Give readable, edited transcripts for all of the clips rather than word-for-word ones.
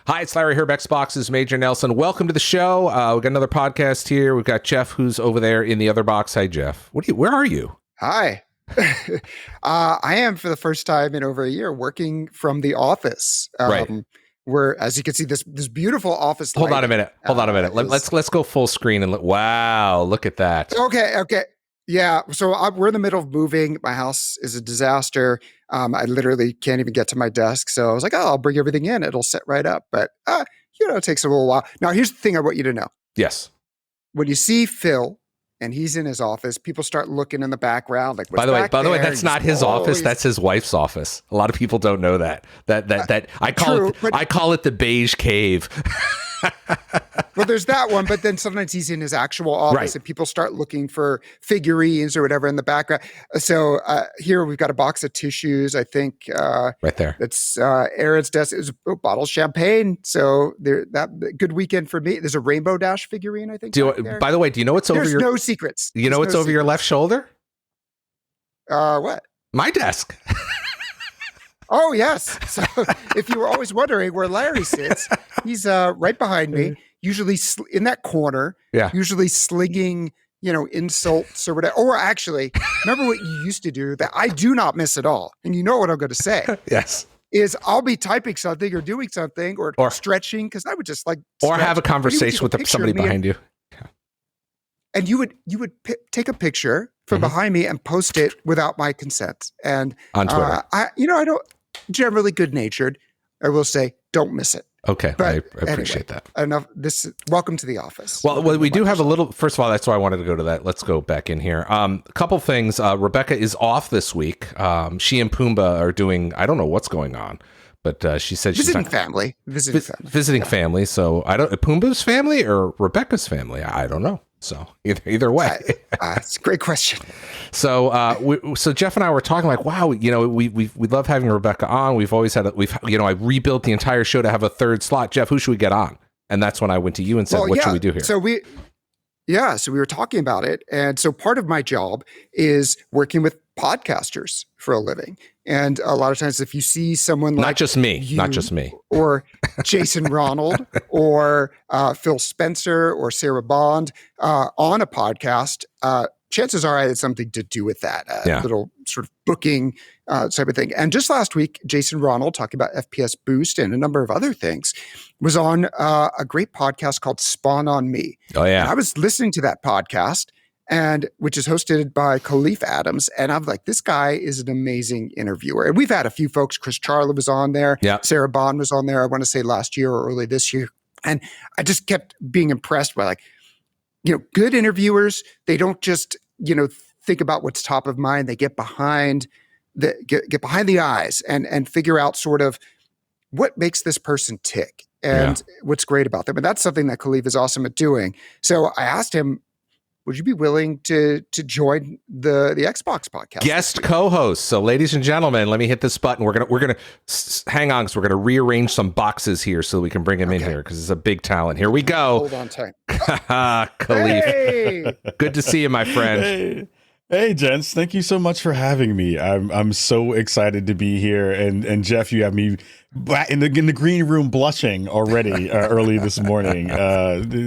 Hi, it's Larry Herbeck's Boxes, Major Nelson. Welcome to the show. We've got another podcast here. We've got Jeff, who's over there in the other box. Hi, Jeff. Where are you? Hi. I am, for the first time in over a year, working from the office. Right. Where, as you can see, this beautiful office. Hold on a minute. Let's go full screen and look. Wow, look at that. Okay. Yeah. So we're in the middle of moving. My house is a disaster. I literally can't even get to my desk. So I was like, I'll bring everything in. It'll set right up. But, it takes a little while. Now, here's the thing I want you to know. Yes. When you see Phil and he's in his office, people start looking in the background. Like, by the way, that's not his office. That's his wife's office. A lot of people don't know that. I call it the beige cave. Well, there's that one, but then sometimes he's in his actual office, right, and people start looking for figurines or whatever in the background. So here we've got a box of tissues, I think. Right there. That's Aaron's desk. It was a bottle of champagne. So good weekend for me. There's a Rainbow Dash figurine, I think. By the way, do you know what's over your... There's no secrets. You know what's over your left shoulder? What? My desk. Oh, yes. So if you were always wondering where Larry sits, he's right behind me, usually in that corner, usually slinging, insults or whatever. Or actually, remember what you used to do that I do not miss at all. And you know what I'm going to say. Yes. Is I'll be typing something or doing something or stretching, because I would just like or have a conversation with somebody behind you. And you would take a picture from behind me and post it without my consent. And on Twitter, I don't... Generally good-natured, I will say, don't miss it. Okay, but I appreciate that. Enough. Welcome to the office. Well, we do have a little. First of all, that's why I wanted to go to that. Let's go back in here. A couple things. Rebecca is off this week. She and Pumbaa are doing. I don't know what's going on, but she said visiting she's family. Visiting family. So I don't. Pumbaa's family or Rebecca's family? I don't know. So either way, it's a great question. So so Jeff and I were talking like, wow, we love having Rebecca on. We've always had I rebuilt the entire show to have a third slot. Jeff, who should we get on? And that's when I went to you and said, what should we do here? So we were talking about it, and so part of my job is working with podcasters for a living. And a lot of times, if you see someone like not just me, or Jason Ronald, or Phil Spencer, or Sarah Bond on a podcast, chances are I had something to do with that little sort of booking type of thing. And just last week, Jason Ronald, talking about FPS Boost and a number of other things, was on a great podcast called Spawn on Me. Oh yeah, and I was listening to that podcast, and which is hosted by Khalif Adams. And I'm like, this guy is an amazing interviewer. And we've had a few folks. Chris Charla was on there. Yeah. Sarah Bond was on there, I want to say last year or early this year. And I just kept being impressed by good interviewers. They don't just, think about what's top of mind. They get behind get behind the eyes and figure out sort of what makes this person tick and what's great about them. And that's something that Khalif is awesome at doing. So I asked him, would you be willing to join the Xbox podcast? Guest co-host. So, ladies and gentlemen, let me hit this button. We're gonna hang on, because we're gonna rearrange some boxes here so we can bring him in here, because it's a big talent. Here we go. Hold on tight. Khalif, hey! Good to see you, my friend. Hey, gents! Thank you so much for having me. I'm so excited to be here, and Jeff, you have me in the green room blushing already early this morning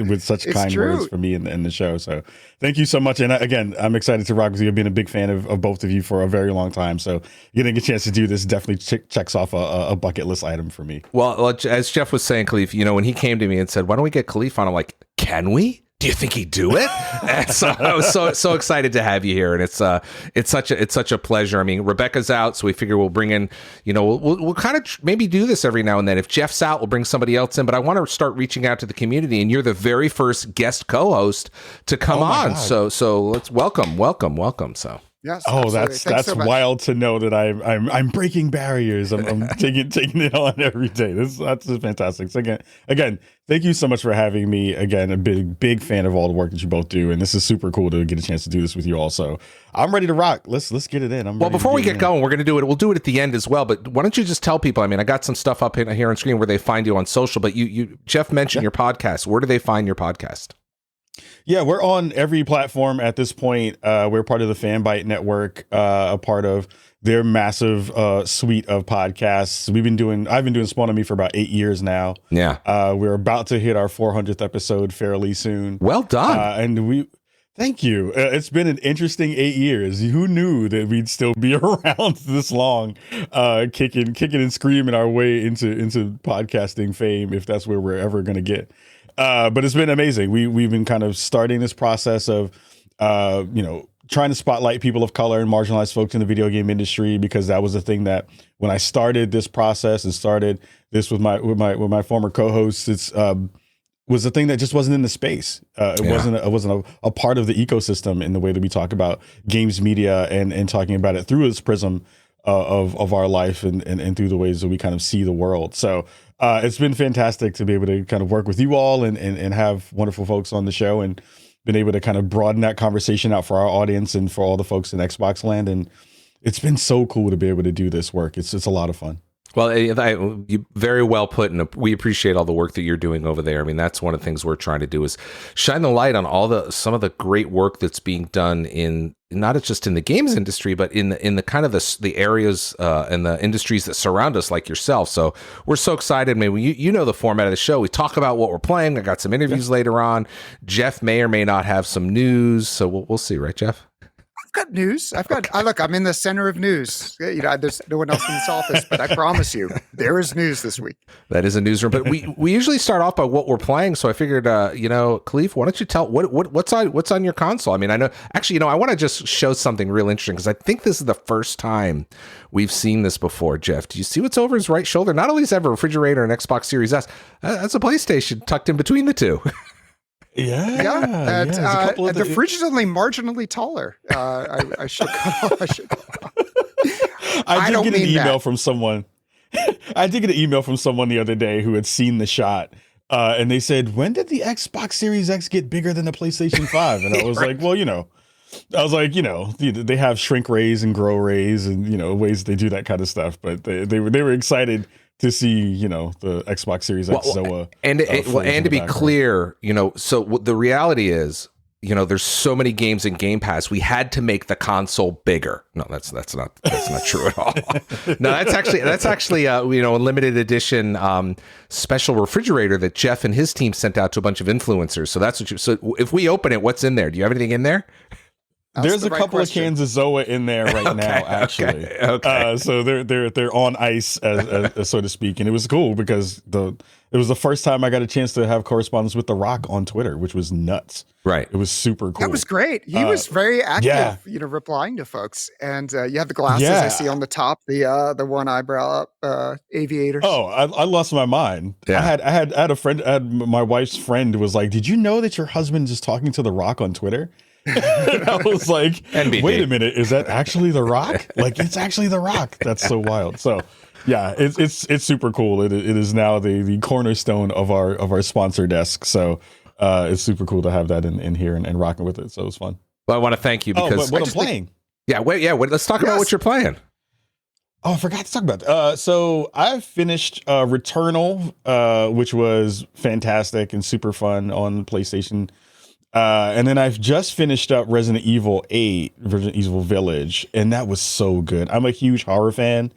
with such kind words for me in the show. So thank you so much. And again, I'm excited to rock with you. I've been a big fan of both of you for a very long time. So getting a chance to do this definitely checks off a bucket list item for me. Well, as Jeff was saying, Khalif, when he came to me and said, why don't we get Khalif on? I'm like, can we? Do you think he'd do it? And so I was so excited to have you here, and it's such a pleasure. I mean, Rebecca's out, so we figure we'll bring in, we'll kind of maybe do this every now and then. If Jeff's out, we'll bring somebody else in. But I want to start reaching out to the community, and you're the very first guest co-host to come on. So let's welcome. So. Yes, oh, that's so wild to know that I'm breaking barriers. I'm taking it on every day. That's just fantastic. So again, thank you so much for having me. Again, a big fan of all the work that you both do, and this is super cool to get a chance to do this with you all. So I'm ready to rock. Let's get it in. Well, before we get going, we're gonna do it. We'll do it at the end as well. But why don't you just tell people? I mean, I got some stuff up here on screen where they find you on social. But you Jeff mentioned your podcast. Where do they find your podcast? Yeah, we're on every platform at this point. We're part of the Fanbyte network, a part of their massive suite of podcasts. I've been doing Spawn on Me for about 8 years now. Yeah. We're about to hit our 400th episode fairly soon. Well done. Thank you. It's been an interesting 8 years. Who knew that we'd still be around this long, kicking and screaming our way into podcasting fame, if that's where we're ever going to get. But it's been amazing. We've been kind of starting this process of, trying to spotlight people of color and marginalized folks in the video game industry, because that was the thing that when I started this process and started this with my former co-hosts, was the thing that just wasn't in the space. It wasn't a part of the ecosystem in the way that we talk about games media and talking about it through this prism of our life and through the ways that we kind of see the world. So it's been fantastic to be able to kind of work with you all and have wonderful folks on the show, and been able to kind of broaden that conversation out for our audience and for all the folks in Xbox land. And it's been so cool to be able to do this work. It's a lot of fun. Well, you very well put, and we appreciate all the work that you're doing over there. I mean, that's one of the things we're trying to do is shine the light on some of the great work that's being done in not just in the games industry, but in the kind of the areas and the industries that surround us, like yourself. So we're so excited. Maybe you know the format of the show. We talk about what we're playing. I got some interviews later on. Jeff may or may not have some news, so we'll see, right, Jeff? Got news. Look, I'm in the center of news. There's no one else in this office, but I promise you, there is news this week. That is a newsroom, but we usually start off by what we're playing. So I figured, Khalif, why don't you tell what's on your console? I mean, I know actually, I want to just show something real interesting, because I think this is the first time we've seen this before. Jeff, do you see what's over his right shoulder? Not only does he have a refrigerator and Xbox Series S, that's a PlayStation tucked in between the two. Yeah. The fridge is only marginally taller. I should. I did get an email from someone. I did get an email from someone the other day who had seen the shot, and they said, "When did the Xbox Series X get bigger than the PlayStation 5?" And I was like, "Well, they have shrink rays and grow rays and ways they do that kind of stuff." But they were excited to see, the Xbox Series X. And to be clear, so the reality is, there's so many games in Game Pass. We had to make the console bigger. No, that's not true at all. No, that's actually a limited edition special refrigerator that Jeff and his team sent out to a bunch of influencers. So that's what so if we open it, what's in there? Do you have anything in there? There's a couple of cans of Zoa in there right now, actually. Okay. So they're on ice, as so to speak, and it was cool because it was the first time I got a chance to have correspondence with The Rock on Twitter, which was nuts. Right. It was super cool. That was great. He was very active, replying to folks. And you have the glasses I see on the top, the one eyebrow aviators. Oh, I lost my mind. Yeah. I had a friend. My wife's friend was like, "Did you know that your husband is talking to The Rock on Twitter?" And I was like, NBD. Wait a minute, is that actually The Rock? Like, it's actually The Rock. That's so wild. So yeah, it's super cool. It is now the cornerstone of our sponsor desk. So it's super cool to have that in here and rocking with it. So it was fun. Well, I want to thank you because what I'm playing. Let's talk about what you're playing. Oh, I forgot to talk about that. So I finished Returnal, which was fantastic and super fun on PlayStation. And then I've just finished up Resident Evil 8, Resident Evil Village, and that was so good. I'm a huge horror fan,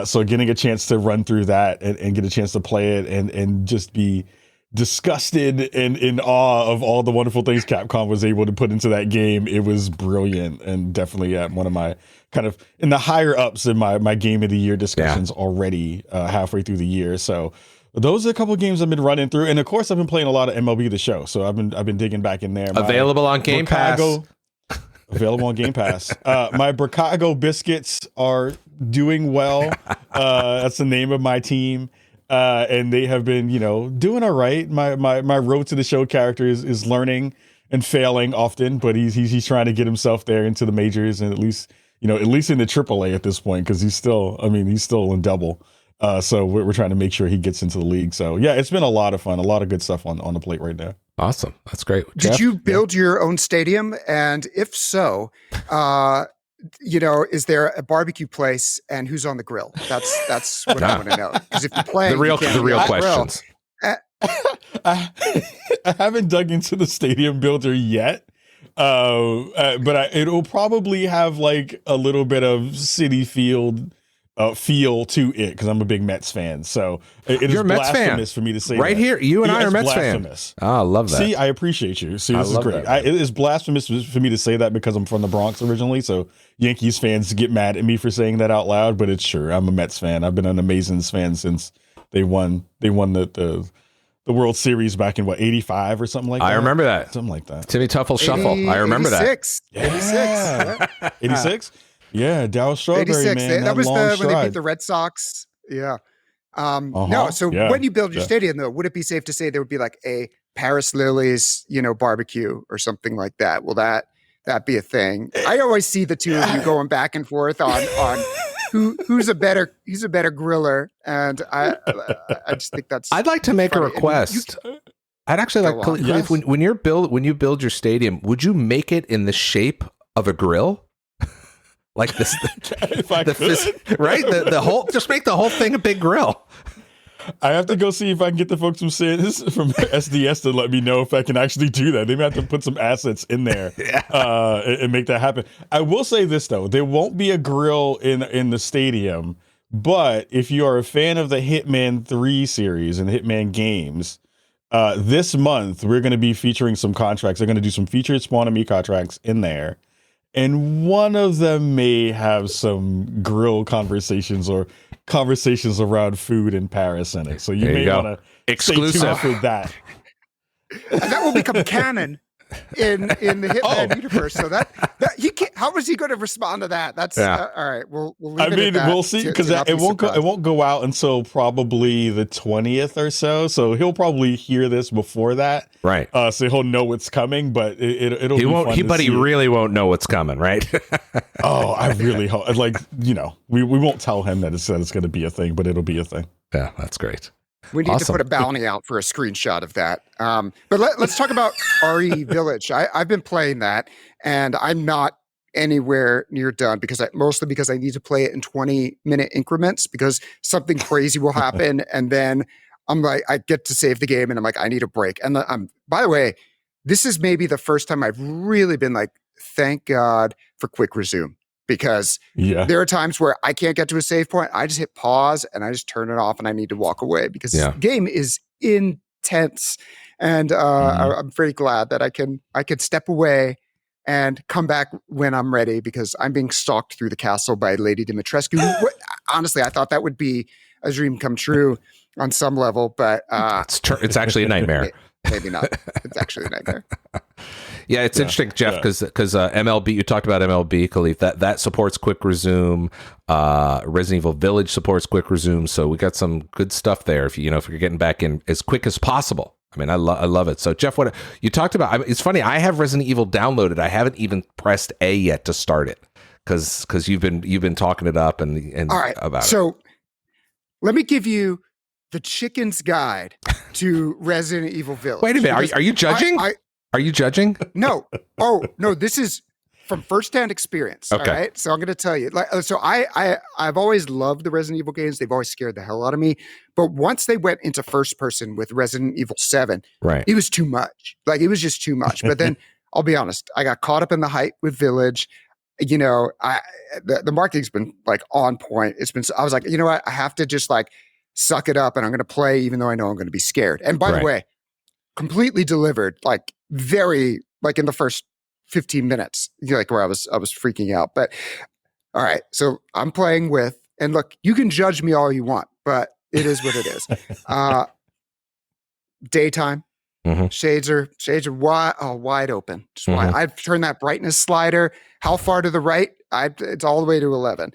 so getting a chance to run through that and get a chance to play it and just be disgusted and in awe of all the wonderful things Capcom was able to put into that game, it was brilliant and definitely at one of my kind of in the higher ups in my Game of the Year discussions already halfway through the year. So those are a couple of games I've been running through, and of course I've been playing a lot of MLB The Show. So I've been digging back in there. Available on Game Pass. Available on Game Pass. My Bricago biscuits are doing well. That's the name of my team, and they have been doing all right. My Road to the Show character is learning and failing often, but he's trying to get himself there into the majors and at least in the AAA at this point, because he's still in double. So we're trying to make sure he gets into the league. So yeah, it's been a lot of fun, a lot of good stuff on the plate right now. Awesome. That's great. Did Jeff? you build your own stadium? And if so, is there a barbecue place and who's on the grill? That's what I want to know. Because if you're playing the real questions. I haven't dug into the stadium builder yet. It'll probably have like a little bit of City Field feel to it because I'm a big Mets fan. So it is blasphemous for me to say right that. here. You and I are Mets fans. Oh, I love that. See, I appreciate you. See, this is great. It is blasphemous for me to say that because I'm from the Bronx originally. So Yankees fans get mad at me for saying that out loud, but it's true. I'm a Mets fan. I've been an Amazins fan since they won the World Series back in 85 or something like that. I remember that. Something like that. Timmy Tuffle Shuffle. I remember 86. that. 86. 86? Yeah, Darryl Strawberry, 86. man. That was when stride. they beat the Red Sox. Yeah. No, so when you build your stadium, though, would it be safe to say there would be like a Paris Lilies, barbecue or something like that? Will that be a thing? I always see the two of you going back and forth on who's a better griller, and I just think that's. I'd like to make funny. A request. I'd actually like Khalif, when you build your stadium, would you make it in the shape of a grill? Like this, if I could. Right? The whole, just make the whole thing a big grill. I have to go see if I can get the folks from SDS to let me know if I can actually do that. They may have to put some assets in there and make that happen. I will say this though, there won't be a grill in the stadium, but if you are a fan of the Hitman 3 series and the Hitman games, this month we're going to be featuring some contracts. They're going to do some featured Spawn and Me contracts in there. And one of them may have some grill conversations or conversations around food in Paris in it. So you may want to exclusive for that. That will become canon in the Hitman universe. So that he can't. How is he going to respond to that? That's all right. We'll leave it at that. We'll see because it won't go out until probably the 20th or so. So he'll probably hear this before that, right? So he'll know what's coming. But it'll. He won't. But he really won't know what's coming, right? Oh, I really hope. We won't tell him that it's going to be a thing, but it'll be a thing. Yeah, that's great. We need to put a bounty out for a screenshot of that. But let's talk about RE Village. I've been playing that, and I'm not anywhere near done mostly because I need to play it in 20-minute increments because something crazy will happen, and then I'm like, I get to save the game, and I'm like, I need a break. And by the way, this is maybe the first time I've really been like, thank God for quick resume. Because there are times where I can't get to a save point. I just hit pause and I just turn it off and I need to walk away because this game is intense. And I'm very glad that I can step away and come back when I'm ready because I'm being stalked through the castle by Lady Dimitrescu. Honestly, I thought that would be a dream come true on some level, but it's actually a nightmare. Maybe not. It's actually a nightmare. Yeah, it's interesting, Jeff, because MLB, you talked about MLB, Khalif, that supports quick resume. Resident Evil Village supports quick resume, so we got some good stuff there. If you're getting back in as quick as possible. I mean, I love it. So, Jeff, what you talked about? It's funny. I have Resident Evil downloaded. I haven't even pressed A yet to start it because you've been talking it up and all right, about it. So, let me give you the chicken's guide to Resident Evil Village. Wait a minute. Are you judging? Are you judging? No. Oh, no, this is from firsthand experience. Okay. All right. So I'm going to tell you, so I've always loved the Resident Evil games. They've always scared the hell out of me. But once they went into first person with Resident Evil 7, it was too much. Like it was just too much. But then I'll be honest, I got caught up in the hype with Village. The marketing's been like on point. I was like, you know what? I have to just like suck it up and I'm going to play even though I know I'm going to be scared. And by the way, completely delivered, like very, like in the first 15 minutes, like where I was freaking out. But all right, so I'm playing with, and look, you can judge me all you want, but it is what it is. Daytime, shades are wide open. Just wide. I've turned that brightness slider. How far to the right? It's all the way to 11.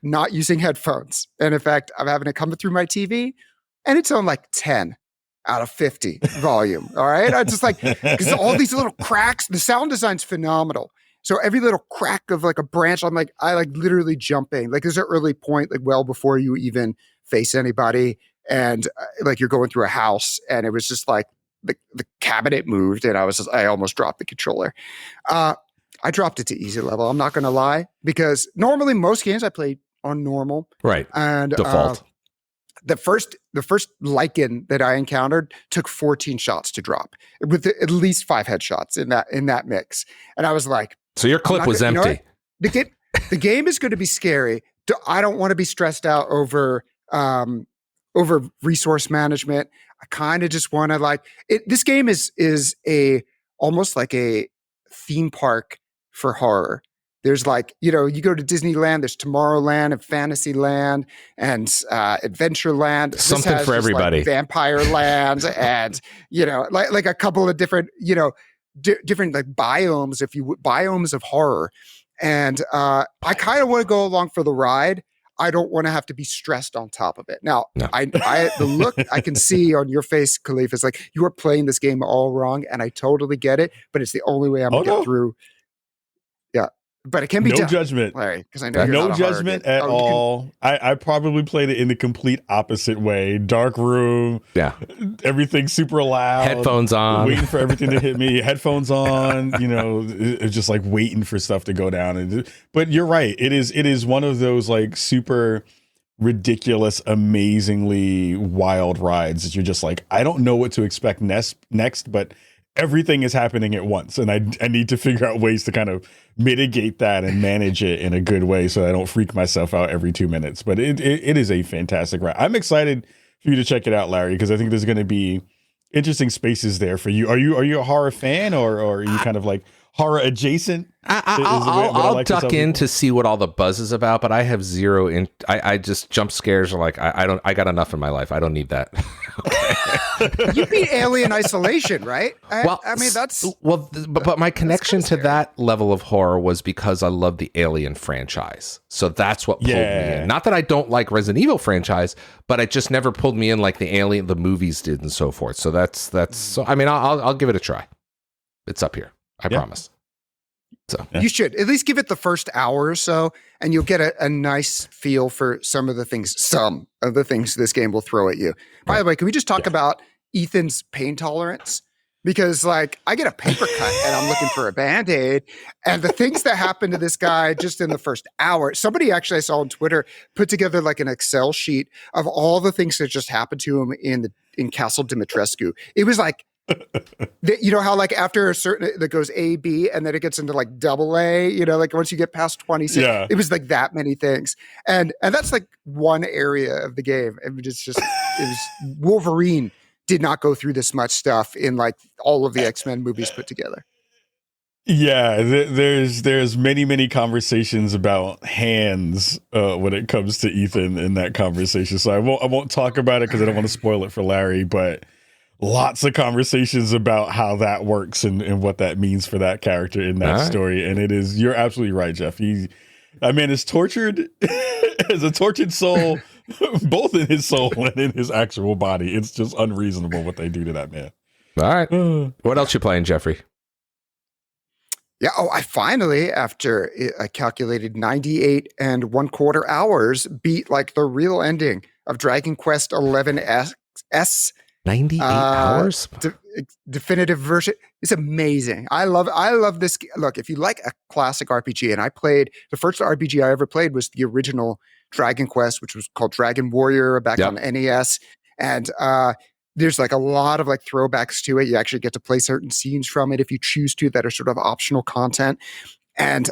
Not using headphones, and in fact, I'm having it come through my TV, and it's on like 10 out of 50 volume. All right. I just like, because all these little cracks, the sound design's phenomenal. So every little crack of like a branch, I like literally jumping. Like there's an early point, like well before you even face anybody. And like you're going through a house and it was just like the cabinet moved and I almost dropped the controller. I dropped it to easy level. I'm not going to lie because normally most games I play on normal. Right. And default. the first lichen that I encountered took 14 shots to drop, with at least 5 headshots in that mix. And I was like, so your clip was empty. The game is going to be scary. I don't want to be stressed out over resource management. I kind of just want to like it. This game is almost like a theme park for horror. There's like, you go to Disneyland, there's Tomorrowland and Fantasyland and Adventureland. Something for everybody. Like Vampire Land and, like a couple of different, different like biomes, biomes of horror. And I kind of want to go along for the ride. I don't want to have to be stressed on top of it. Now, no. The look I can see on your face, Khalif, is like you are playing this game all wrong, and I totally get it. But it's the only way I'm gonna get through. Yeah, but it can be no judgment, Larry, because I know you're no not judgment at all. I probably played it in the complete opposite way. Dark room, everything super loud, headphones on, waiting for everything to hit me. Headphones on, it's just like waiting for stuff to go down. But you're right. It is one of those like super ridiculous, amazingly wild rides that you're just like, I don't know what to expect next, but everything is happening at once, and I need to figure out ways to kind of mitigate that and manage it in a good way so I don't freak myself out every 2 minutes. But it is a fantastic ride. I'm excited for you to check it out, Larry, because I think there's going to be interesting spaces there for you. Are you a horror fan, or are you kind of like horror adjacent? I'll duck in to see what all the buzz is about, but I have zero I just jump scares are like I got enough in my life. I don't need that. You beat Alien Isolation, right? But my connection to that level of horror was because I love the Alien franchise. So that's what pulled me in. Not that I don't like Resident Evil franchise, but it just never pulled me in like the movies did and so forth. So that's so I mean I'll give it a try. It's up here. I promise. So you should at least give it the first hour or so, and you'll get a nice feel for some of the things this game will throw at you. By the way, can we just talk about Ethan's pain tolerance? Because like I get a paper cut and I'm looking for a Band-Aid, and the things that happen to this guy just in the first hour. Somebody actually I saw on Twitter put together like an Excel sheet of all the things that just happened to him in Castle Dimitrescu. It was like, you know how like after a certain that goes A, B, and then it gets into like double A, like once you get past 26, it was like that many things. And that's like one area of the game. It was Wolverine did not go through this much stuff in like all of the X-Men movies put together. Yeah, there's many conversations about hands when it comes to Ethan in that conversation. So I won't talk about it because I don't want to spoil it for Larry, but lots of conversations about how that works and what that means for that character in that story. And you're absolutely right, Jeff. That man is tortured as a tortured soul, both in his soul and in his actual body. It's just unreasonable what they do to that man. All right. What else you playing, Jeffrey? Yeah. Oh, I finally, after I calculated 98 and 1/4 hours, beat like the real ending of Dragon Quest 11S. 98 hours? Definitive version. It's amazing. I love this. Look, if you like a classic RPG, and I played the first RPG I ever played was the original Dragon Quest, which was called Dragon Warrior back on NES. And there's like a lot of like throwbacks to it. You actually get to play certain scenes from it if you choose to that are sort of optional content. And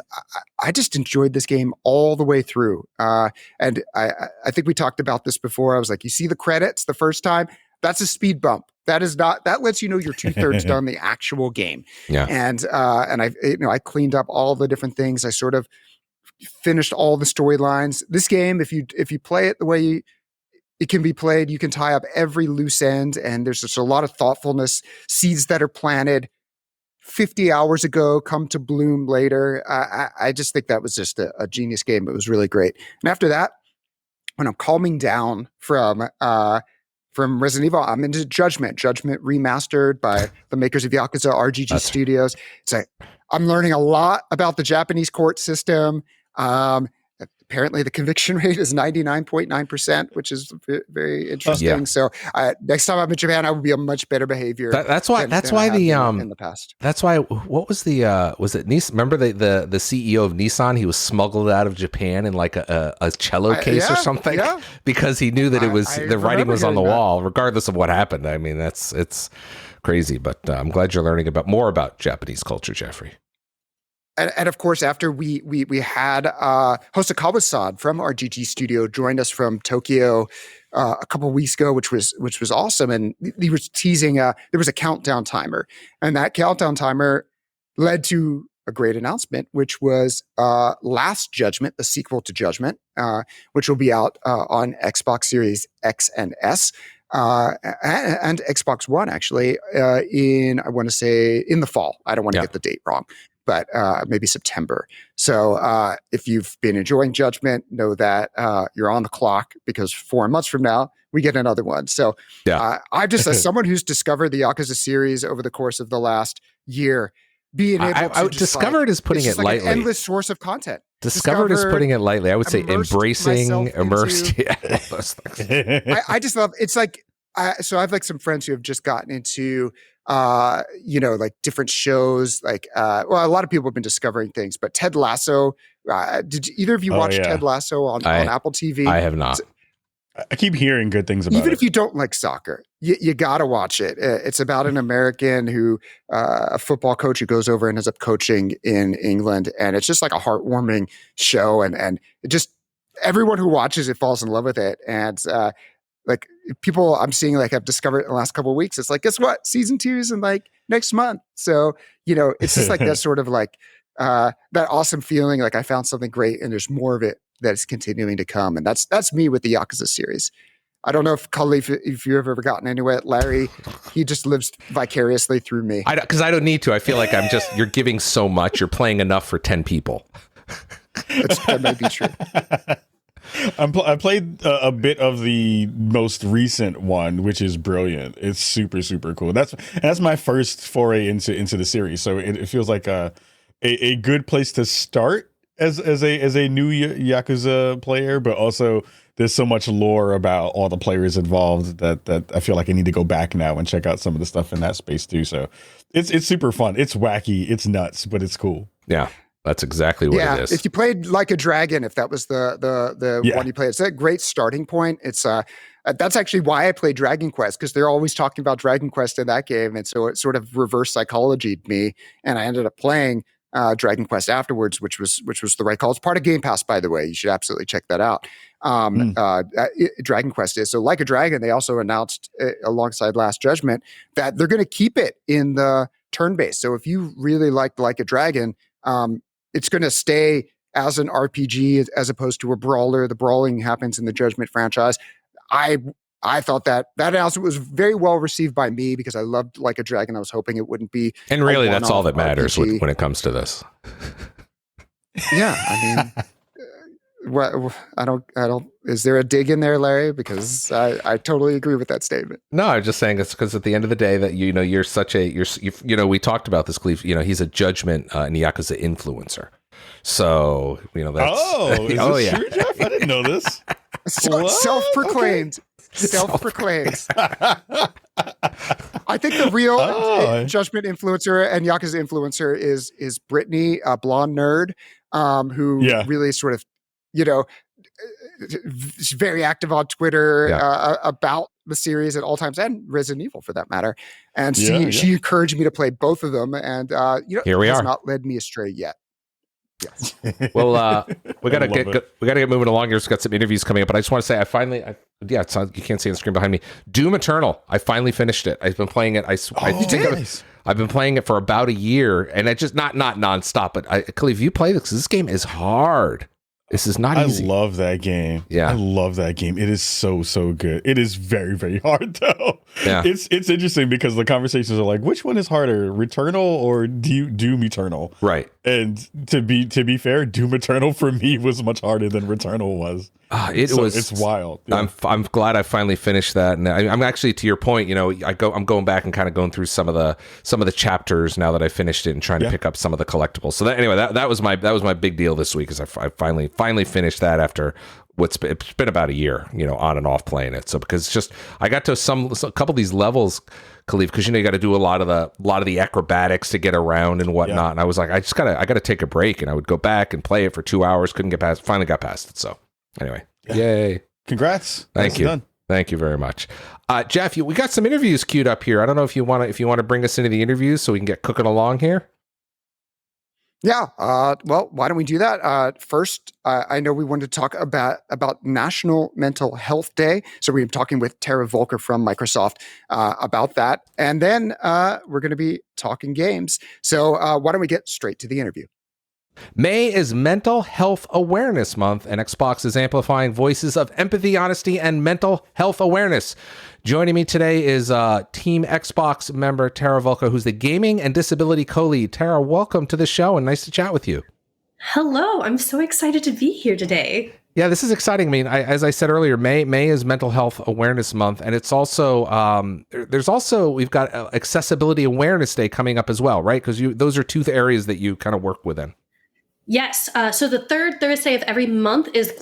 I just enjoyed this game all the way through. And I think we talked about this before. I was like, you see the credits the first time? That's a speed bump. That lets you know you're 2/3 done the actual game. Yeah. And I cleaned up all the different things. I sort of finished all the storylines. This game, if you play it the way it can be played, you can tie up every loose end, and there's just a lot of thoughtfulness. Seeds that are planted 50 hours ago come to bloom later. I just think that was just a genius game. It was really great. And after that, when I'm calming down from Resident Evil, I'm into Judgment remastered by the makers of Yakuza RGG Studios. It's like I'm learning a lot about the Japanese court system. apparently the conviction rate is 99.9%, which is very interesting. Yeah. So next time I'm in Japan, I will be a much better behavior. That's why in the past. That's why. What was was it Nissan? Remember the CEO of Nissan? He was smuggled out of Japan in like a cello case or something because he knew that it was the writing was on the wall, regardless of what happened. I mean, it's crazy, but I'm glad you're learning more about Japanese culture, Jeffrey. And of course, after we had Hosokawa-san from our GT studio joined us from Tokyo a couple of weeks ago, which was awesome. And he was teasing there was a countdown timer, and that countdown timer led to a great announcement, which was Last Judgment, the sequel to Judgment, which will be out on Xbox Series X and S. And Xbox One, actually, I want to say in the fall. I don't want to get the date wrong, but maybe September. So if you've been enjoying Judgment, know that you're on the clock, because 4 months from now, we get another one. So I've just, as someone who's discovered the Yakuza series over the course of the last year, being able to discovered is putting it lightly. An endless source of content. Discovered is putting it lightly. I would say embracing, immersed. I just love. It's like so. I have like some friends who have just gotten into like different shows. Like a lot of people have been discovering things, but Ted Lasso. Did either of you watch Ted Lasso on Apple TV? I have not. I keep hearing good things about it. Even if you don't like soccer, you got to watch it. It's about an American who, a football coach who goes over and ends up coaching in England. And it's just like a heartwarming show. And it just, everyone who watches it falls in love with it. And like people I'm seeing like I've discovered in the last couple of weeks, it's like, guess what? Season 2 is in like next month. So, it's just like that sort of like that awesome feeling. Like I found something great and there's more of it that's continuing to come. And that's me with the Yakuza series. I don't know if Khalif, if you've ever gotten into it, Larry, he just lives vicariously through me. Because I don't need to. I feel like you're giving so much. You're playing enough for 10 people. That might be true. I played a bit of the most recent one, which is brilliant. It's super, super cool. That's my first foray into the series. So it feels like a good place to start as a new Yakuza player, but also there's so much lore about all the players involved that I feel like I need to go back now and check out some of the stuff in that space too. So it's super fun. It's wacky. It's nuts, but it's cool. Yeah. That's exactly what it is. If you played Like a Dragon, if that was the one you played, it's a great starting point. It's that's actually why I played Dragon Quest, because they're always talking about Dragon Quest in that game, and so it sort of reverse psychologied me, and I ended up playing Dragon Quest afterwards, which was the right call. It's part of Game Pass, by the way. You should absolutely check that out. Dragon Quest is. So Like a Dragon, they also announced alongside Last Judgment that they're going to keep it in the turn-based. So if you really liked Like a Dragon, it's going to stay as an RPG as opposed to a brawler. The brawling happens in the Judgment franchise. I thought that announcement was very well received by me because I loved Like a Dragon. I was hoping it wouldn't be. And really, that's all that matters when it comes to this. Yeah, I mean, I don't. Is there a dig in there, Larry? Because I totally agree with that statement. No, I'm just saying it's because at the end of the day that you're such a we talked about this, Cleve. He's a Judgment and Yakuza influencer. So that's is this true, Jeff? I didn't know this. Self-proclaimed. Okay. Self-proclaimed. I think the real Judgment influencer and Yakuza influencer is Brittany, a blonde nerd, who really sort of, is very active on Twitter about the series at all times, and Resident Evil for that matter. And she encouraged me to play both of them, and here we are. Has not led me astray yet. Yes. Well, we gotta get moving along here. We've got some interviews coming up, but I just want to say you can't see on the screen behind me. Doom Eternal. I finally finished it. I've been playing it. I've been playing it for about a year, and I just not nonstop. But Khalif, you play this because this game is hard. This is not easy. I love that game. Yeah. I love that game. It is so good. It is very, very hard though. Yeah. It's interesting because the conversations are like, which one is harder, Returnal or Doom Eternal? Right. And to be fair, Doom Eternal for me was much harder than Returnal was. It's wild. Yeah. I'm glad I finally finished that, and I'm actually, to your point, I'm going back and kind of going through some of the chapters now that I finished it and trying to pick up some of the collectibles. So that was my big deal this week, is I finally finally finished that after it's been about a year, on and off playing it. So because it's just I got to a couple of these levels, Khalif, because you got to do a lot of the acrobatics to get around and whatnot. Yeah. And I was like, I got to take a break, and I would go back and play it for 2 hours. Couldn't get past. Finally got past it. So anyway, yay! Congrats! Thank you. Done. Thank you very much, Jeff. We got some interviews queued up here. I don't know if you want to bring us into the interviews so we can get cooking along here. Yeah. Well, why don't we do that? First, I know we wanted to talk about National Mental Health Day. So we're talking with Tara Volker from Microsoft about that. And then we're going to be talking games. So why don't we get straight to the interview? May is Mental Health Awareness Month, and Xbox is amplifying voices of empathy, honesty, and mental health awareness. Joining me today is Team Xbox member Tara Volker, who's the Gaming and Disability Co-Lead. Tara, welcome to the show, and nice to chat with you. Hello, I'm so excited to be here today. Yeah, this is exciting. I mean, as I said earlier, May is Mental Health Awareness Month, and it's also we've got Accessibility Awareness Day coming up as well, right? Because those are two areas that you kind of work within. Yes. So the third Thursday of every month is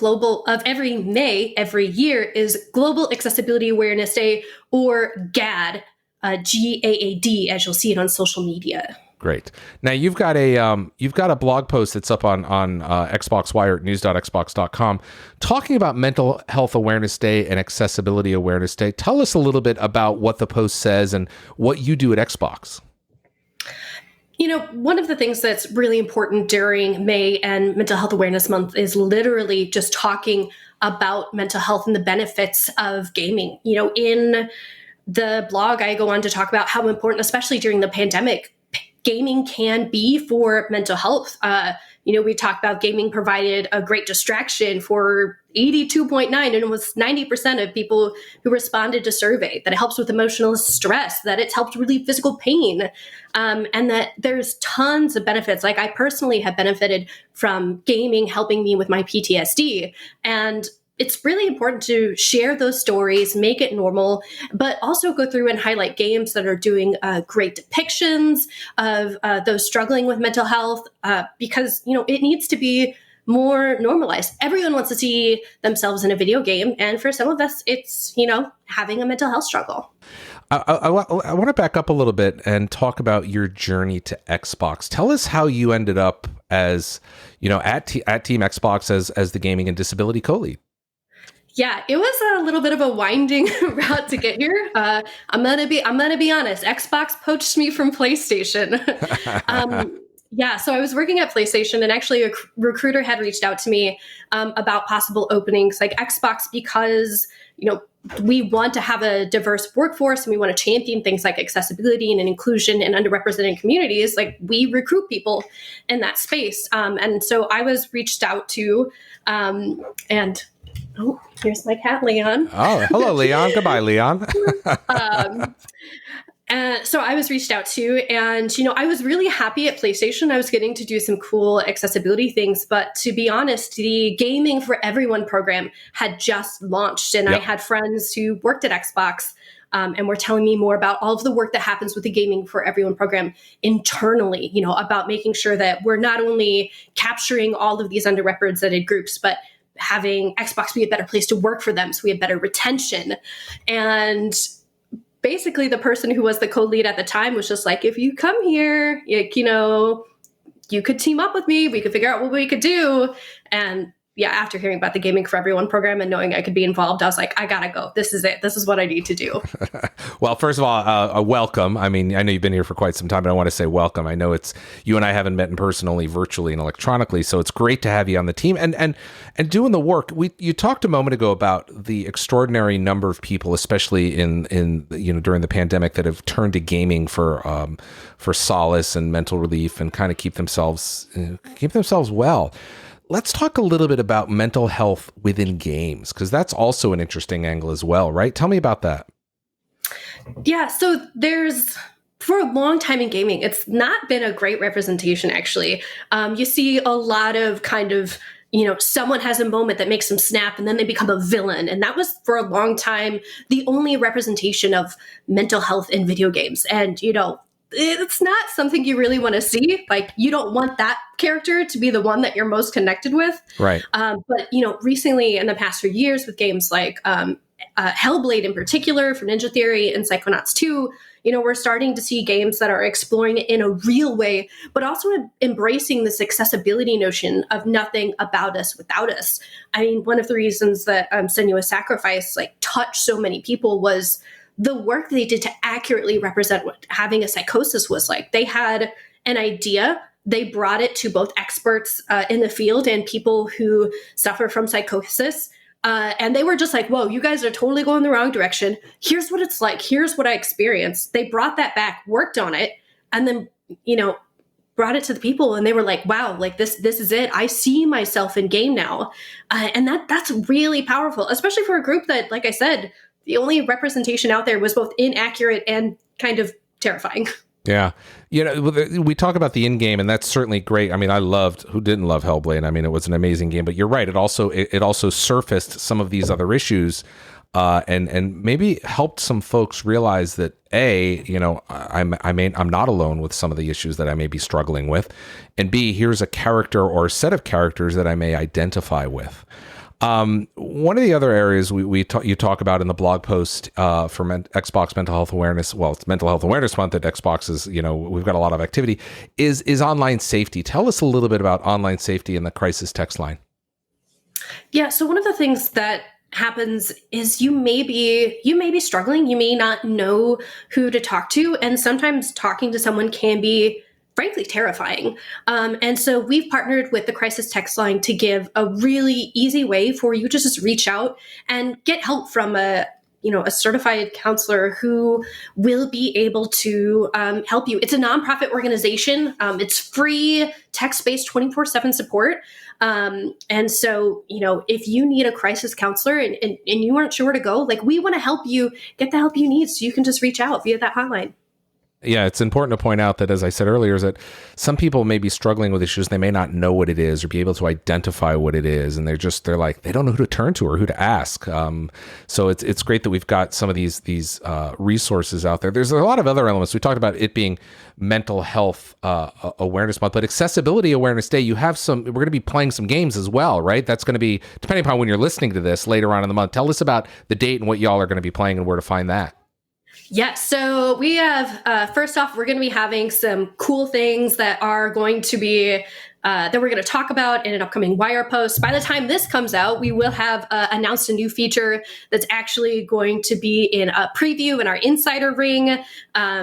every May, every year is Global Accessibility Awareness Day, or GAAD, GAAD, as you'll see it on social media. Great. Now you've got a blog post that's up on Xbox Wire at news.xbox.com talking about Mental Health Awareness Day and Accessibility Awareness Day. Tell us a little bit about what the post says and what you do at Xbox. One of the things that's really important during May and Mental Health Awareness Month is literally just talking about mental health and the benefits of gaming. In the blog, I go on to talk about how important, especially during the pandemic, gaming can be for mental health. We talked about gaming provided a great distraction for 82.9 and almost 90% of people who responded to survey, that it helps with emotional stress, that it's helped relieve physical pain, and that there's tons of benefits. Like I personally have benefited from gaming helping me with my PTSD. And it's really important to share those stories, make it normal, but also go through and highlight games that are doing great depictions of those struggling with mental health, because, it needs to be more normalized. Everyone wants to see themselves in a video game. And for some of us, it's, having a mental health struggle. I want to back up a little bit and talk about your journey to Xbox. Tell us how you ended up as, at Team Xbox as the Gaming and Disability Co-Lead. Yeah, it was a little bit of a winding route to get here. I'm gonna be honest. Xbox poached me from PlayStation. So I was working at PlayStation, and actually a recruiter had reached out to me about possible openings like Xbox, because we want to have a diverse workforce and we want to champion things like accessibility and inclusion in underrepresented communities. Like we recruit people in that space, and so I was reached out to, and. Oh, here's my cat, Leon. Oh, hello, Leon. Goodbye, Leon. So I was reached out to, and, I was really happy at PlayStation. I was getting to do some cool accessibility things. But to be honest, the Gaming for Everyone program had just launched. And I had friends who worked at Xbox and were telling me more about all of the work that happens with the Gaming for Everyone program internally, about making sure that we're not only capturing all of these underrepresented groups, but having Xbox be a better place to work for them, so we have better retention. And basically the person who was the co-lead at the time was just like, if you come here, you could team up with me, we could figure out what we could do. And after hearing about the Gaming for Everyone program and knowing I could be involved, I was like, I gotta go. This is it. This is what I need to do. Well, first of all, welcome. I mean, I know you've been here for quite some time, but I want to say welcome. I know it's you and I haven't met in person, only virtually and electronically, so it's great to have you on the team and doing the work. You talked a moment ago about the extraordinary number of people, especially in during the pandemic, that have turned to gaming for solace and mental relief and kind of keep themselves well. Let's talk a little bit about mental health within games, because that's also an interesting angle as well, right? Tell me about that. Yeah, so for a long time in gaming, it's not been a great representation, actually. You see a lot of kind of, someone has a moment that makes them snap and then they become a villain. And that was for a long time the only representation of mental health in video games. And, it's not something you really want to see. Like, you don't want that character to be the one that you're most connected with. Right. But, recently in the past few years with games like Hellblade in particular from Ninja Theory and Psychonauts 2, we're starting to see games that are exploring it in a real way, but also embracing this accessibility notion of nothing about us without us. I mean, one of the reasons that Senua's Sacrifice touched so many people was the work they did to accurately represent what having a psychosis was like. They had an idea. They brought it to both experts in the field and people who suffer from psychosis. And they were just like, whoa, you guys are totally going the wrong direction. Here's what it's like. Here's what I experienced. They brought that back, worked on it, and then, brought it to the people. And they were like, wow, this is it. I see myself in game now. And that's really powerful, especially for a group that, like I said, the only representation out there was both inaccurate and kind of terrifying. Yeah. We talk about the in-game, and that's certainly great. I mean, who didn't love Hellblade? I mean, it was an amazing game, but you're right. It also surfaced some of these other issues, and maybe helped some folks realize that I'm not alone with some of the issues that I may be struggling with, and B, here's a character or a set of characters that I may identify with. One of the other areas you talk about in the blog post for Xbox Mental Health Awareness, well, it's Mental Health Awareness Month at Xbox, is we've got a lot of activity, is online safety. Tell us a little bit about online safety in the crisis text line. Yeah, so one of the things that happens is you may be struggling, you may not know who to talk to, and sometimes talking to someone can be frankly terrifying. And so we've partnered with the Crisis Text Line to give a really easy way for you to just reach out and get help from a certified counselor who will be able to help you. It's a nonprofit organization. It's free, text-based 24/7 support. And so, if you need a crisis counselor and you aren't sure where to go, we want to help you get the help you need, so you can just reach out via that hotline. Yeah, it's important to point out that, as I said earlier, is that some people may be struggling with issues. They may not know what it is or be able to identify what it is. And they're like, they don't know who to turn to or who to ask. So it's great that we've got some of these resources out there. There's a lot of other elements. We talked about it being Mental Health Awareness Month, but Accessibility Awareness Day, we're going to be playing some games as well, right? That's going to be, depending upon when you're listening to this later on in the month. Tell us about the date and what y'all are going to be playing and where to find that. Yeah, so we have, first off, we're going to be having some cool things that are going to be, that we're going to talk about in an upcoming Wire post. By the time this comes out, we will have announced a new feature that's actually going to be in a preview in our Insider Ring.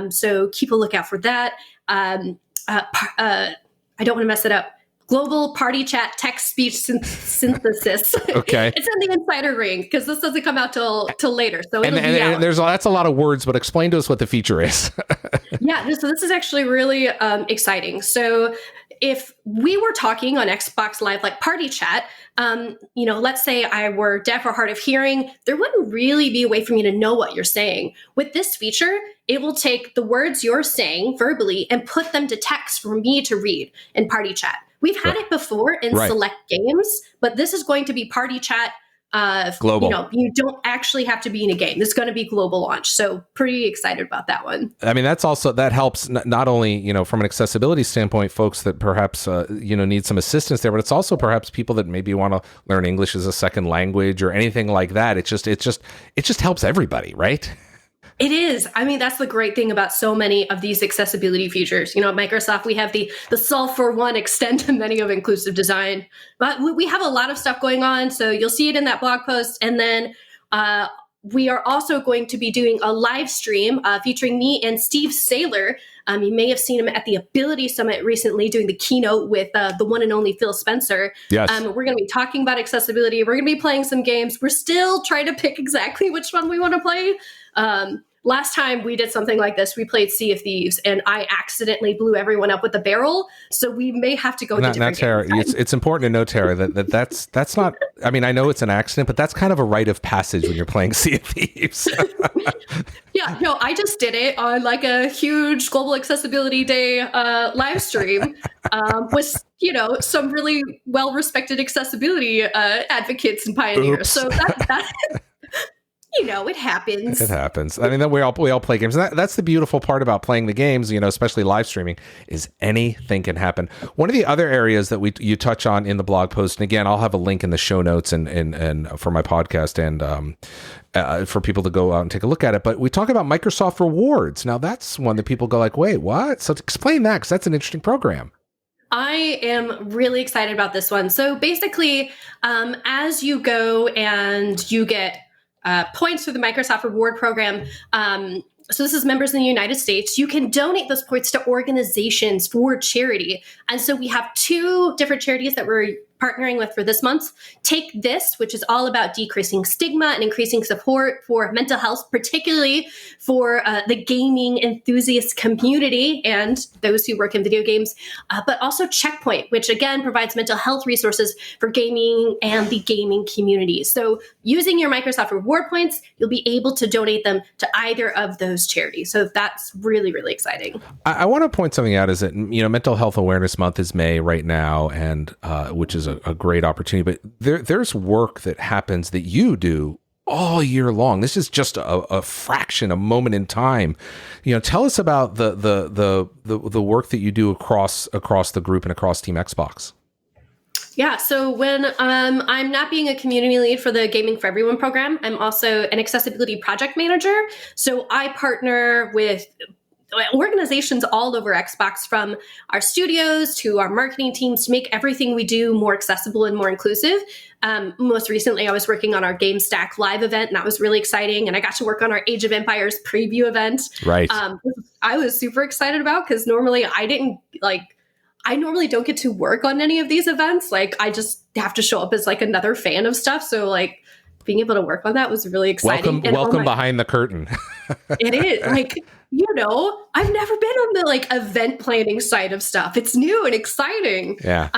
So keep a lookout for that. I don't want to mess it up. Global Party Chat Text Speech Synthesis. Okay. It's in the Insider Ring because this doesn't come out till later. So it'll be out. That's a lot of words, but explain to us what the feature is. Yeah, so this is actually really exciting. So if we were talking on Xbox Live like Party Chat, let's say I were deaf or hard of hearing, there wouldn't really be a way for me to know what you're saying. With this feature, it will take the words you're saying verbally and put them to text for me to read in Party Chat. We've had it before in select games, but this is going to be Party Chat global. You don't actually have to be in a game. This is going to be global launch. So pretty excited about that one. I mean, that helps not only, from an accessibility standpoint, folks that perhaps, need some assistance there, but it's also perhaps people that maybe want to learn English as a second language or anything like that. It just helps everybody, right? It is. I mean, that's the great thing about so many of these accessibility features. At Microsoft, we have the solve for one, extend to many of inclusive design. But we have a lot of stuff going on. So you'll see it in that blog post. And then we are also going to be doing a live stream featuring me and Steve Saylor. You may have seen him at the Ability Summit recently doing the keynote with the one and only Phil Spencer. Yes. We're going to be talking about accessibility. We're going to be playing some games. We're still trying to pick exactly which one we want to play. Last time we did something like this, we played Sea of Thieves, and I accidentally blew everyone up with a barrel. So we may have to go to different Tara, it's important to know, Tara, that's not. I mean, I know it's an accident, but that's kind of a rite of passage when you're playing Sea of Thieves. Yeah, no, I just did it on a huge Global Accessibility Day live stream with some really well-respected accessibility advocates and pioneers. Oops. So that It happens. It happens. I mean, we all play games. And that's the beautiful part about playing the games, especially live streaming, is anything can happen. One of the other areas that you touch on in the blog post, and again, I'll have a link in the show notes and for my podcast and for people to go out and take a look at it. But we talk about Microsoft Rewards. Now, that's one that people go like, wait, what? So explain that, because that's an interesting program. I am really excited about this one. So basically, as you go and you get points through the Microsoft Reward Program. So this is members in the United States. You can donate those points to organizations for charity. And so we have 2 different charities that we're partnering with for this month. Take This, which is all about decreasing stigma and increasing support for mental health, particularly for the gaming enthusiast community and those who work in video games, but also Checkpoint, which again provides mental health resources for gaming and the gaming community. So using your Microsoft Reward points, you'll be able to donate them to either of those charities. So that's really, really exciting. I want to point something out is that, Mental Health Awareness Month is May right now, and which is a great opportunity, but there's work that happens that you do all year long. This is just a fraction, a moment in time. Tell us about the work that you do across the group and across Team Xbox. Yeah, so when I'm not being a community lead for the Gaming for Everyone program, I'm also an accessibility project manager. So I partner with organizations all over Xbox, from our studios to our marketing teams, to make everything we do more accessible and more inclusive. Most recently, I was working on our GameStack live event, and that was really exciting. And I got to work on our Age of Empires preview event. Right. I was super excited about, because normally I normally don't get to work on any of these events. I just have to show up as another fan of stuff. So being able to work on that was really exciting. Welcome behind the curtain. It is I've never been on the event planning side of stuff. It's new and exciting. Yeah.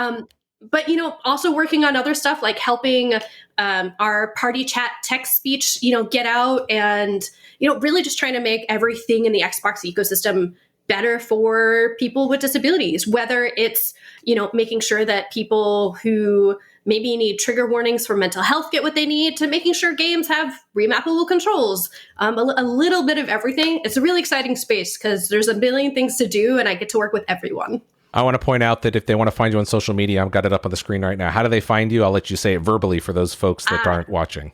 But also working on other stuff, like helping our party chat text speech, get out, and really just trying to make everything in the Xbox ecosystem better for people with disabilities, whether it's, making sure that people who maybe need trigger warnings for mental health get what they need, to making sure games have remappable controls, a little bit of everything. It's a really exciting space because there's a million things to do, and I get to work with everyone. I want to point out that if they want to find you on social media, I've got it up on the screen right now. How do they find you? I'll let you say it verbally for those folks that aren't watching.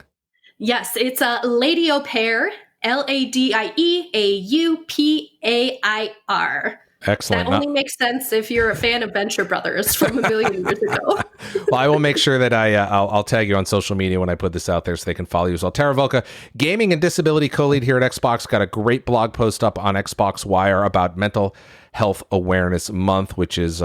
Yes, it's Lady Au Pair, LADIEAUPAIR. Excellent. That only makes sense if you're a fan of Venture Brothers from a million years ago. Well, I will make sure that I'll tag you on social media when I put this out there so they can follow you as well. Tara Volka, gaming and disability co-lead here at Xbox, got a great blog post up on Xbox Wire about Mental Health Awareness Month, which is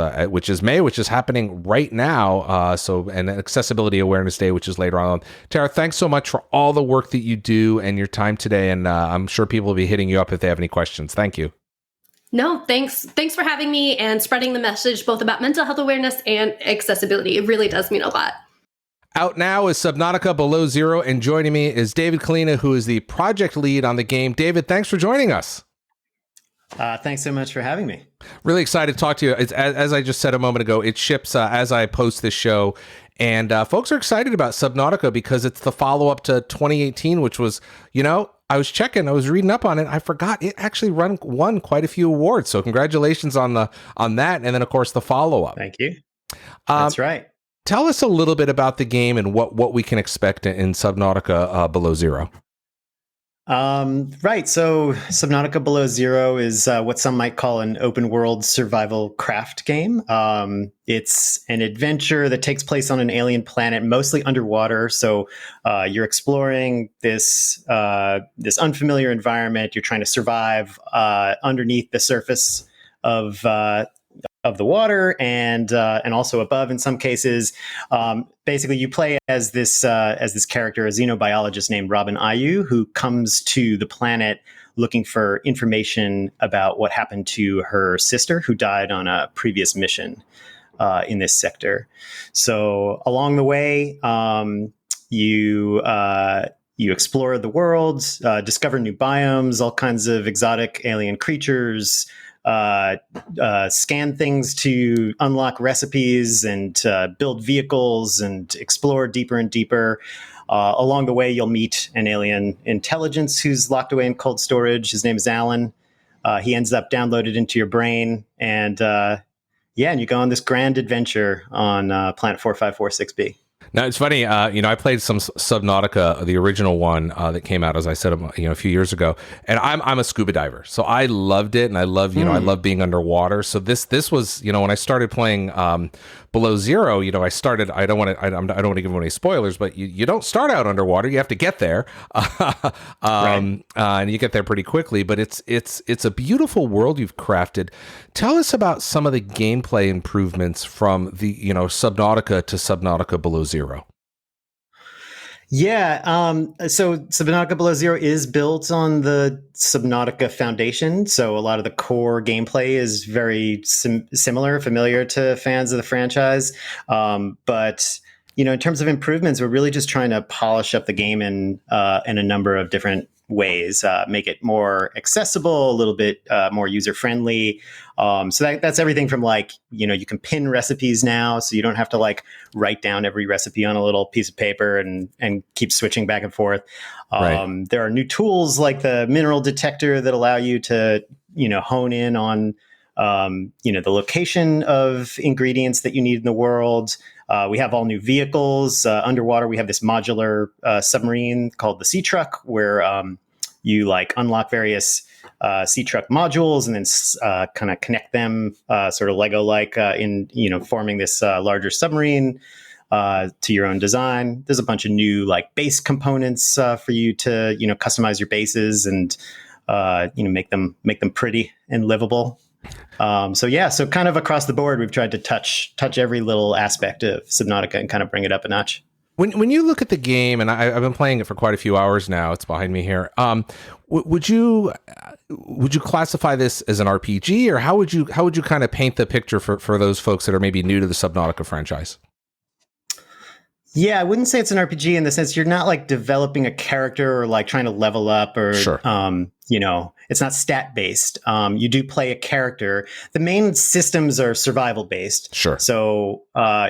May, which is happening right now. And Accessibility Awareness Day, which is later on. Tara, thanks so much for all the work that you do and your time today. And I'm sure people will be hitting you up if they have any questions. Thank you. No, thanks for having me and spreading the message both about mental health awareness and accessibility. It really does mean a lot. Out now is Subnautica Below Zero, and joining me is David Kalina, who is the project lead on the game. David, thanks for joining us. Thanks so much for having me. Really excited to talk to you. As I just said a moment ago, it ships as I post this show. And folks are excited about Subnautica because it's the follow-up to 2018, which was, I was reading up on it. I forgot it actually won quite a few awards. So congratulations on that. And then, of course, the follow-up. Thank you. That's right. Tell us a little bit about the game and what we can expect in Subnautica Below Zero. Right. So Subnautica Below Zero is what some might call an open world survival craft game. It's an adventure that takes place on an alien planet, mostly underwater. So you're exploring this unfamiliar environment. You're trying to survive underneath the surface of the water and also above in some cases. Basically, you play as this character, a xenobiologist named Robin-IhU, who comes to the planet looking for information about what happened to her sister, who died on a previous mission in this sector. So along the way, you explore the world, discover new biomes, all kinds of exotic alien creatures. Scan things to unlock recipes and build vehicles and explore deeper and deeper. Along the way, you'll meet an alien intelligence who's locked away in cold storage. His name is Alan. He ends up downloaded into your brain, and and you go on this grand adventure on Planet 4546b. Now it's funny, I played some Subnautica, the original one that came out, as I said, a few years ago, and I'm a scuba diver, so I loved it, and I love, I love being underwater. So this was, when I started playing Below Zero, I started. I don't want to give away any spoilers, but you don't start out underwater. You have to get there, and you get there pretty quickly. But it's a beautiful world you've crafted. Tell us about some of the gameplay improvements from the Subnautica to Subnautica Below Zero. Yeah, so Subnautica Below Zero is built on the Subnautica foundation, so a lot of the core gameplay is very familiar to fans of the franchise. But in terms of improvements, we're really just trying to polish up the game in a number of different ways, make it more accessible, a little bit more user-friendly. So that's everything from you can pin recipes now, so you don't have to write down every recipe on a little piece of paper and keep switching back and forth. There are new tools like the mineral detector that allow you to, hone in on, the location of ingredients that you need in the world. We have all new vehicles. Underwater, we have this modular submarine called the Sea Truck, where you unlock various Sea Truck modules and then kind of connect them sort of Lego-like in forming this larger submarine to your own design. There's a bunch of new base components for you to customize your bases and make them pretty and livable. So kind of across the board, we've tried to touch every little aspect of Subnautica and kind of bring it up a notch. When you look at the game, and I've been playing it for quite a few hours now, it's behind me here. Would you classify this as an RPG, or how would you kind of paint the picture for those folks that are maybe new to the Subnautica franchise? Yeah, I wouldn't say it's an RPG in the sense you're not developing a character or trying to level up or, sure. It's not stat based. You do play a character. The main systems are survival based. Sure. So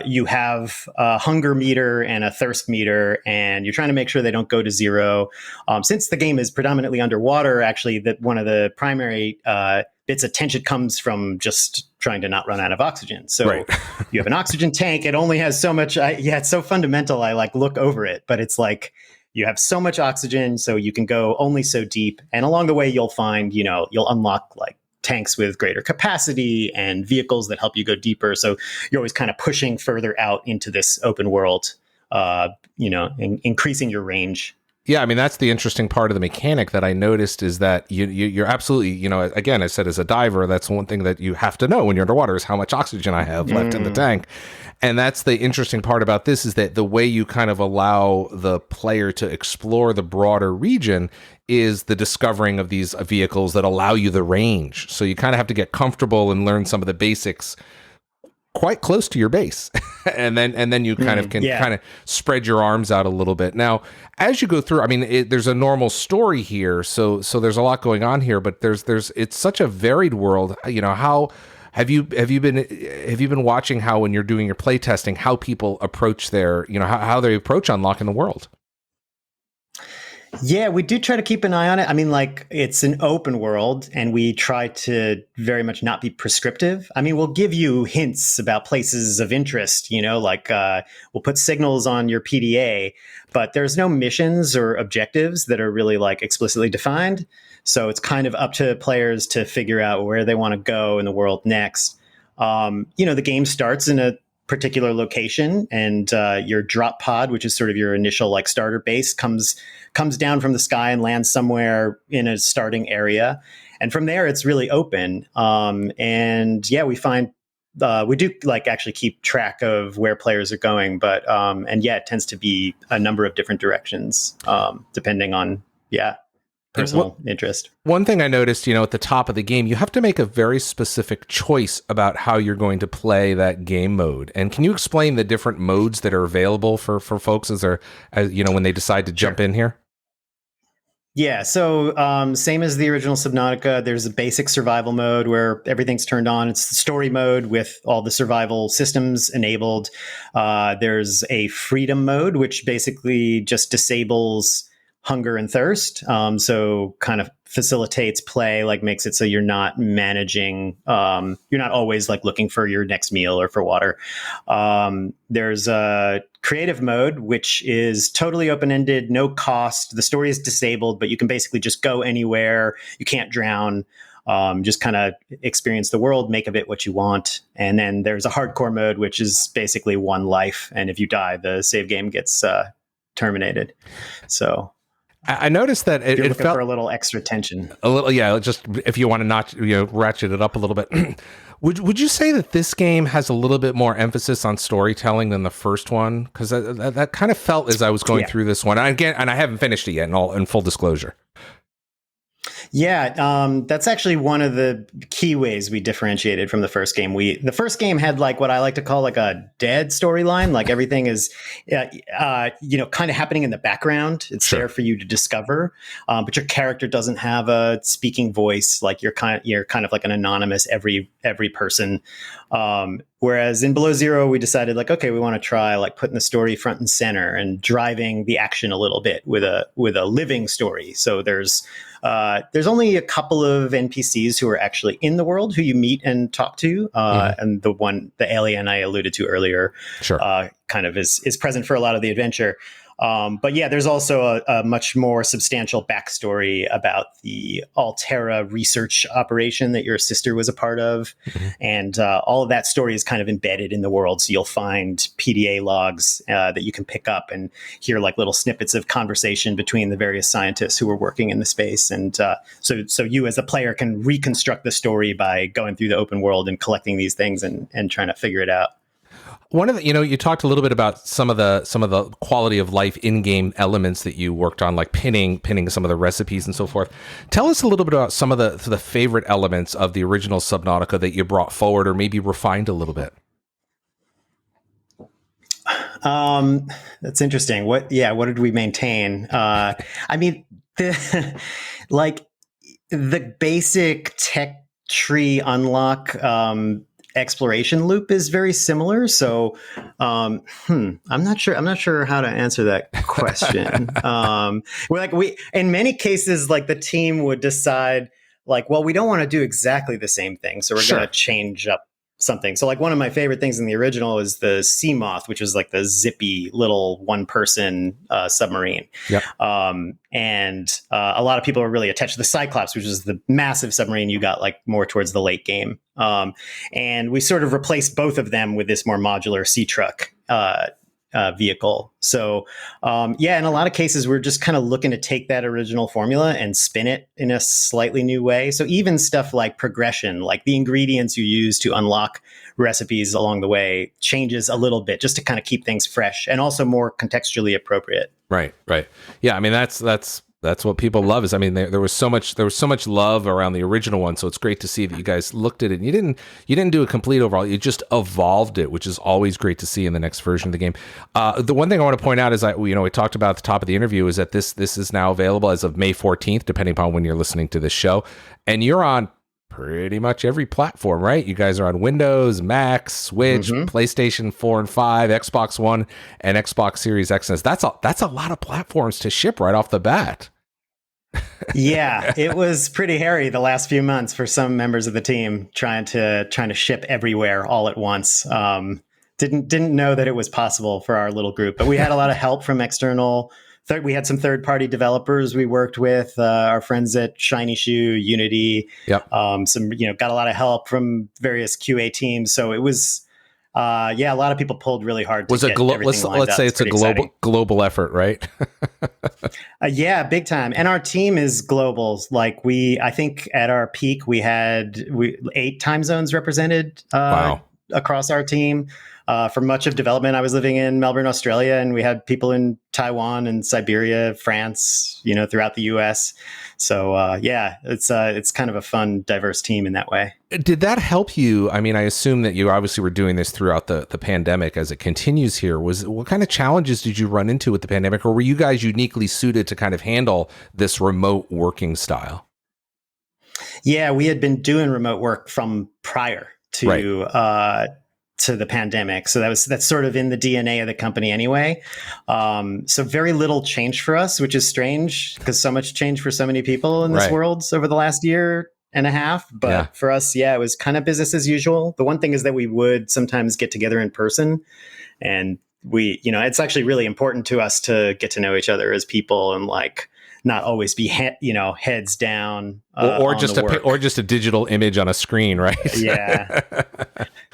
you have a hunger meter and a thirst meter, and you're trying to make sure they don't go to zero. Since the game is predominantly underwater, actually, that one of the primary bits of tension comes from just trying to not run out of oxygen. So you have an oxygen tank. It only has so much. It's so fundamental. I look over it, but it's you have so much oxygen, so you can go only so deep. And along the way, you'll find, you'll unlock tanks with greater capacity and vehicles that help you go deeper. So you're always kind of pushing further out into this open world, increasing your range. Yeah, I mean, that's the interesting part of the mechanic that I noticed is that you're absolutely, again, I said as a diver, that's one thing that you have to know when you're underwater is how much oxygen I have left in the tank. And that's the interesting part about this is that the way you kind of allow the player to explore the broader region is the discovering of these vehicles that allow you the range. So you kind of have to get comfortable and learn some of the basics quite close to your base. and then you kind of can kind of spread your arms out a little bit. Now, as you go through, I mean, there's a normal story here. So there's a lot going on here, but it's such a varied world. How have you been watching how when you're doing your play testing, how people approach their, how they approach unlocking the world? Yeah, we do try to keep an eye on it. I mean, it's an open world and we try to very much not be prescriptive. I mean, we'll give you hints about places of interest, we'll put signals on your PDA, but there's no missions or objectives that are really explicitly defined. So it's kind of up to players to figure out where they want to go in the world next. The game starts in a particular location and your drop pod, which is sort of your initial starter base, comes down from the sky and lands somewhere in a starting area. And from there, it's really open. We find we do actually keep track of where players are going, but it tends to be a number of different directions depending on personal interest. One thing I noticed, at the top of the game, you have to make a very specific choice about how you're going to play that game mode. And can you explain the different modes that are available for folks as when they decide to jump in here? Yeah, so same as the original Subnautica, there's a basic survival mode where everything's turned on. It's the story mode with all the survival systems enabled. There's a freedom mode, which basically just disables hunger and thirst. So kind of facilitates play, like makes it so you're not managing, you're not always like looking for your next meal or for water. There's a creative mode, which is totally open-ended, no cost. The story is disabled, but you can basically just go anywhere. You can't drown. Just kind of experience the world, make of it what you want. And then there's a hardcore mode, which is basically one life. And if you die, the save game gets terminated. So I noticed that it felt for a little extra tension. A little, yeah. Just if you want to not, ratchet it up a little bit. Would you say that this game has a little bit more emphasis on storytelling than the first one? Because that kind of felt as I was going through this one. And I haven't finished it yet. In full disclosure. Yeah, that's actually one of the key ways we differentiated from the first game. The first game had like what I like to call like a dead storyline. Like everything is, kind of happening in the background. It's there for you to discover, but your character doesn't have a speaking voice. Like you're kind of like an anonymous every person. Whereas in Below Zero, we decided like, okay, we want to try like putting the story front and center and driving the action a little bit with a living story. So there's only a couple of NPCs who are actually in the world who you meet and talk to. And the alien I alluded to earlier, kind of is present for a lot of the adventure. But yeah, there's also a much more substantial backstory about the Altera research operation that your sister was a part of. And all of that story is kind of embedded in the world. So you'll find PDA logs that you can pick up and hear like little snippets of conversation between the various scientists who are working in the space. And so you as a player can reconstruct the story by going through the open world and collecting these things and trying to figure it out. One of the, you talked a little bit about some of the quality of life in-game elements that you worked on, like pinning some of the recipes and so forth. Tell us a little bit about some of the favorite elements of the original Subnautica that you brought forward or maybe refined a little bit. That's interesting. What did we maintain? I mean, the basic tech tree unlock, exploration loop is very similar. So, I'm not sure how to answer that question. In many cases, like the team would decide like, well, we don't want to do exactly the same thing. So we're going to change up something. So like one of my favorite things in the original is the Sea Moth, which was like the zippy little one person submarine. Yep. And a lot of people are really attached to the Cyclops, which is the massive submarine you got like more towards the late game. And we sort of replaced both of them with this more modular sea truck vehicle. So, in a lot of cases, we're just kind of looking to take that original formula and spin it in a slightly new way. So even stuff like progression, like the ingredients you use to unlock recipes along the way changes a little bit just to kind of keep things fresh and also more contextually appropriate. Right. Yeah. I mean, that's what people love is, I mean, there was so much love around the original one. So it's great to see that you guys looked at it and you didn't do a complete overhaul. You just evolved it, which is always great to see in the next version of the game. The one thing I want to point out is we talked about at the top of the interview is that this is now available as of May 14th, depending upon when you're listening to this show. And you're on pretty much every platform, right? You guys are on Windows, Mac, Switch, PlayStation 4 and 5, Xbox One, and Xbox Series X. That's a lot of platforms to ship right off the bat. Yeah, it was pretty hairy the last few months for some members of the team trying to ship everywhere all at once. Didn't know that it was possible for our little group, but we had a lot of help from external. We had some third-party developers we worked with, our friends at Shiny Shoe, Unity. Yep. Got a lot of help from various QA teams. So it was, a lot of people pulled really hard. Let's say it's a global effort, right? Yeah, big time. And our team is global. Like I think at our peak we had 8 time zones represented. Wow. across our team. For much of development, I was living in Melbourne, Australia, and we had people in Taiwan and Siberia, France, throughout the US. So it's kind of a fun, diverse team in that way. Did that help you? I mean, I assume that you obviously were doing this throughout the pandemic as it continues here. What kind of challenges did you run into with the pandemic, or were you guys uniquely suited to kind of handle this remote working style? Yeah, we had been doing remote work from prior to the pandemic. So that's sort of in the DNA of the company anyway. So very little change for us, which is strange because so much change for so many people in this world over the last year and a half. But for us, it was kind of business as usual. The one thing is that we would sometimes get together in person, and it's actually really important to us to get to know each other as people and not always be heads down or just a digital image on a screen, right?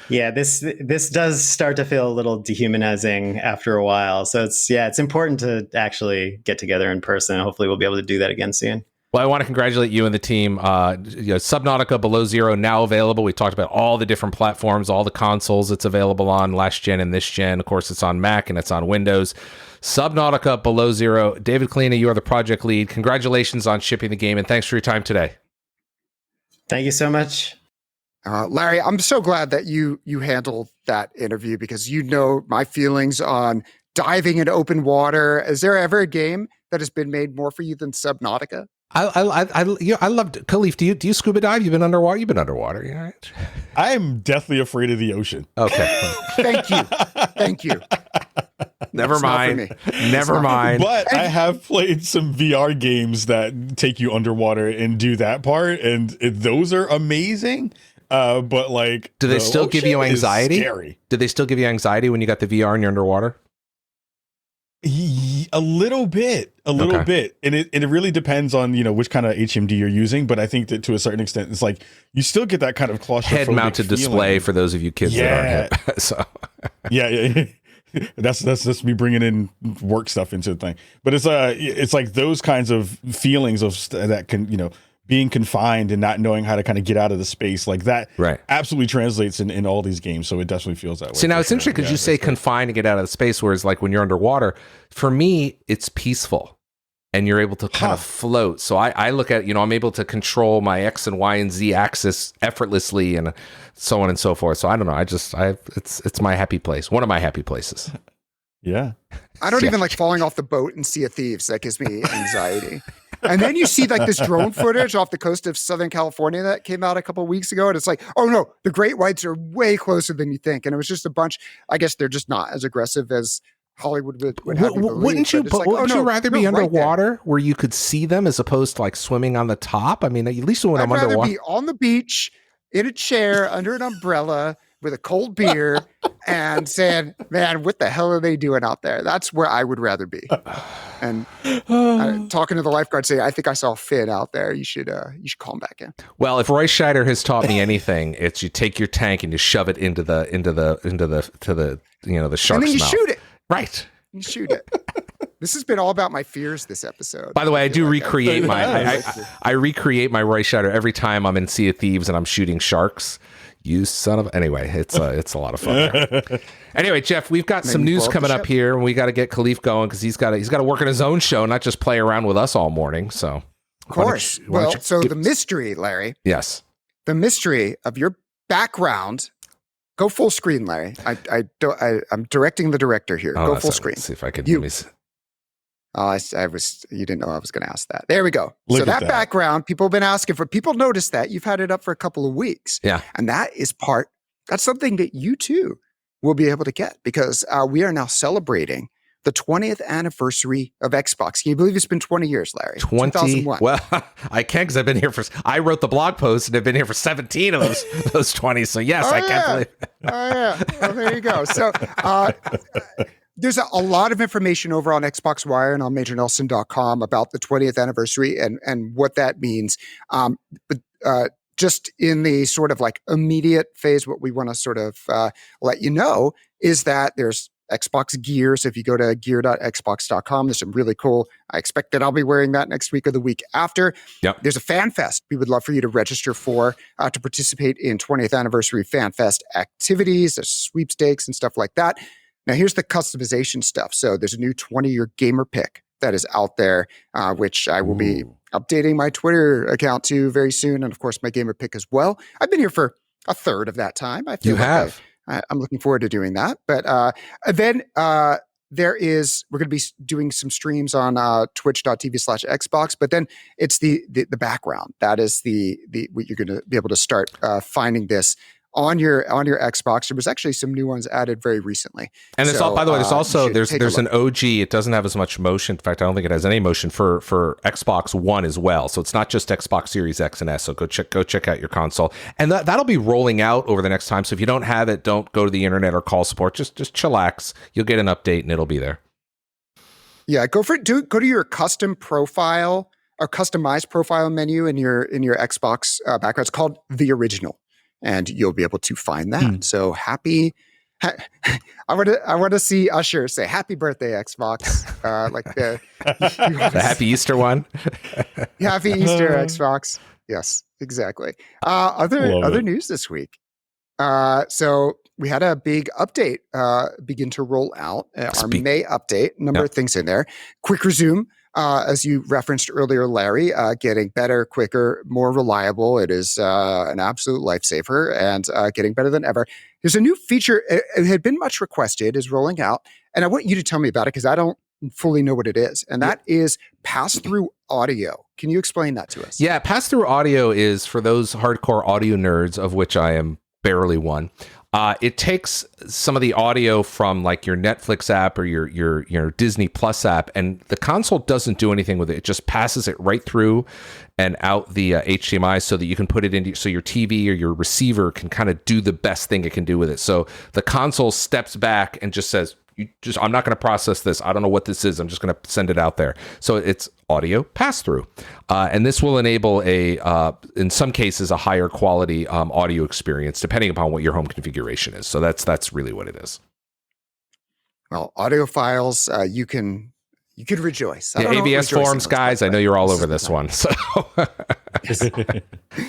Yeah. This does start to feel a little dehumanizing after a while. So it's important to actually get together in person. Hopefully we'll be able to do that again soon. Well, I want to congratulate you and the team. Subnautica Below Zero now available. We talked about all the different platforms, all the consoles it's available on, last gen and this gen. Of course, it's on Mac and it's on Windows. Subnautica Below Zero. David Kalina, you are the project lead. Congratulations on shipping the game, and thanks for your time today. Thank you so much. Larry, I'm so glad that you handled that interview because my feelings on diving into open water. Is there ever a game that has been made more for you than Subnautica? I loved Khalif. Do you scuba dive? You've been underwater. You've been underwater. You all right? I'm deathly afraid of the ocean. Okay. Thank you. Never mind. Never mind. But I have played some VR games that take you underwater and do that part, and those are amazing. But do they still give you anxiety? Scary. Did they still give you anxiety when you got the VR and you're underwater? A little bit, and it really depends on which kind of HMD you're using. But I think that to a certain extent, it's you still get that kind of claustrophobic head-mounted feeling. Display for those of you kids that aren't hip. So yeah. That's me bringing in work stuff into the thing. But it's like those kinds of feelings of that can being confined and not knowing how to kind of get out of the space like that absolutely translates in all these games. So it definitely feels that way. See, now it's interesting because you say confined and get out of the space, whereas when you're underwater, for me, it's peaceful and you're able to kind of float. So I look at, I'm able to control my X and Y and Z axis effortlessly and so on and so forth. So I don't know. It's my happy place. One of my happy places. Yeah. I don't even like falling off the boat and Sea of Thieves. That gives me anxiety. And then you see this drone footage off the coast of Southern California that came out a couple of weeks ago. And it's oh no, the great whites are way closer than you think. And it was just a bunch. I guess they're just not as aggressive as Hollywood would have you believe. Wouldn't you rather be underwater where you could see them as opposed to swimming on the top? I mean, at least when I'm underwater. I'd rather be on the beach in a chair under an umbrella with a cold beer and saying, man, what the hell are they doing out there? That's where I would rather be. And talking to the lifeguard saying, I think I saw a fin out there. You should call him back in. Well, if Roy Scheider has taught me anything, it's you take your tank and you shove it into the shark's mouth. And then you shoot it. Right. You shoot it. This has been all about my fears this episode. By the way, I do recreate I recreate my Roy Scheider every time I'm in Sea of Thieves and I'm shooting sharks. You son of... Anyway, it's a lot of fun there. Anyway, Jeff, we've got some news coming up here, and we got to get Khalif going because he's got to work on his own show, not just play around with us all morning. So, of course. The mystery, Larry. Yes. The mystery of your background. Go full screen, Larry. I'm directing the director here. Go full screen. Let's see if I can. You didn't know I was going to ask that. There we go. So that background, people have been asking for. People noticed that you've had it up for a couple of weeks. Yeah, and that's something that you too will be able to get because we are now celebrating the 20th anniversary of Xbox. Can you believe it's been 20 years, Larry? 2001. Well, I can because I've been here I wrote the blog post and I've been here for 17 of those 20. So yes, I can't believe it. Oh yeah. Well, there you go. So there's a lot of information over on Xbox Wire and on MajorNelson.com about the 20th anniversary and what that means. But just in the sort of immediate phase, what we want to sort of let you know is that there's Xbox gear. So if you go to gear.xbox.com, there's some really cool. I expect that I'll be wearing that next week or the week after. Yep. There's a Fan Fest we would love for you to register for to participate in 20th anniversary Fan Fest activities. There's sweepstakes and stuff like that. Now, here's the customization stuff. So there's a new 20-year gamer pick that is out there, which I will be updating my Twitter account to very soon. And of course, my gamer pick as well. I've been here for a third of that time. I feel You have. I'm looking forward to doing that. But then we're going to be doing some streams on twitch.tv/Xbox, but then it's the background. That is what you're going to be able to start finding this on your Xbox. There was actually some new ones added very recently. And it's all, by the way, there's an OG. It doesn't have as much motion. In fact, I don't think it has any motion for Xbox One as well. So it's not just Xbox Series X and S. So go check out your console. And that'll be rolling out over the next time. So if you don't have it, don't go to the internet or call support. Just chillax. You'll get an update and it'll be there. Yeah, go to your custom profile or customized profile menu in your Xbox background. It's called The Original. And you'll be able to find that. So happy! I want to see Usher say "Happy Birthday, Xbox!" Like the Happy Easter one. Happy Easter, Xbox! Yes, exactly. Other news this week. So we had a big update begin to roll out. Our May update. Number of things in there. Quick resume. As you referenced earlier, Larry, getting better, quicker, more reliable. It is an absolute lifesaver and getting better than ever. There's a new feature. It had been much requested, is rolling out. And I want you to tell me about it because I don't fully know what it is. And that is pass-through audio. Can you explain that to us? Yeah, pass-through audio is for those hardcore audio nerds, of which I am barely one. It takes some of the audio from like your Netflix app or your Disney Plus app, and the console doesn't do anything with it. It just passes it right through and out the HDMI so that you can put it into, so your TV or your receiver can kind of do the best thing it can do with it. So the console steps back and just says, I'm not going to process this. I don't know what this is. I'm just going to send it out there. So it's audio pass through. And this will enable in some cases, a higher quality audio experience, depending upon what your home configuration is. So that's really what it is. Well, audiophiles, you can rejoice. Yeah, ABS forums, guys. I know you're all over this one. So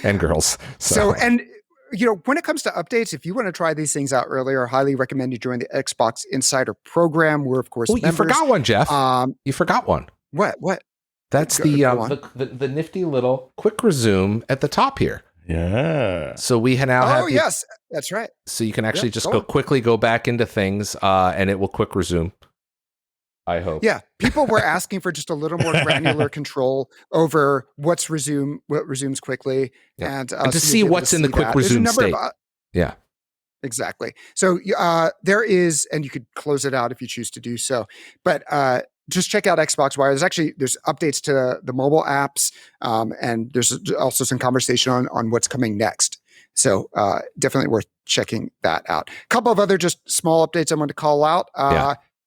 and girls. So and when it comes to updates, if you want to try these things out earlier, I highly recommend you join the Xbox Insider Program. We're, of course, members. You forgot one, Jeff. You forgot one. What? That's the nifty little quick resume at the top here. Yeah. So we now have... Oh, yes. That's right. So you can actually just go back into things and it will quick resume. I hope. Yeah. People were asking for just a little more granular control over what resumes quickly. Yeah. And to see what's in the quick resume state. Yeah. Exactly. So there is, and you could close it out if you choose to do so, but just check out Xbox Wire. There's updates to the mobile apps, and there's also some conversation on what's coming next. So definitely worth checking that out. A couple of other just small updates I want to call out.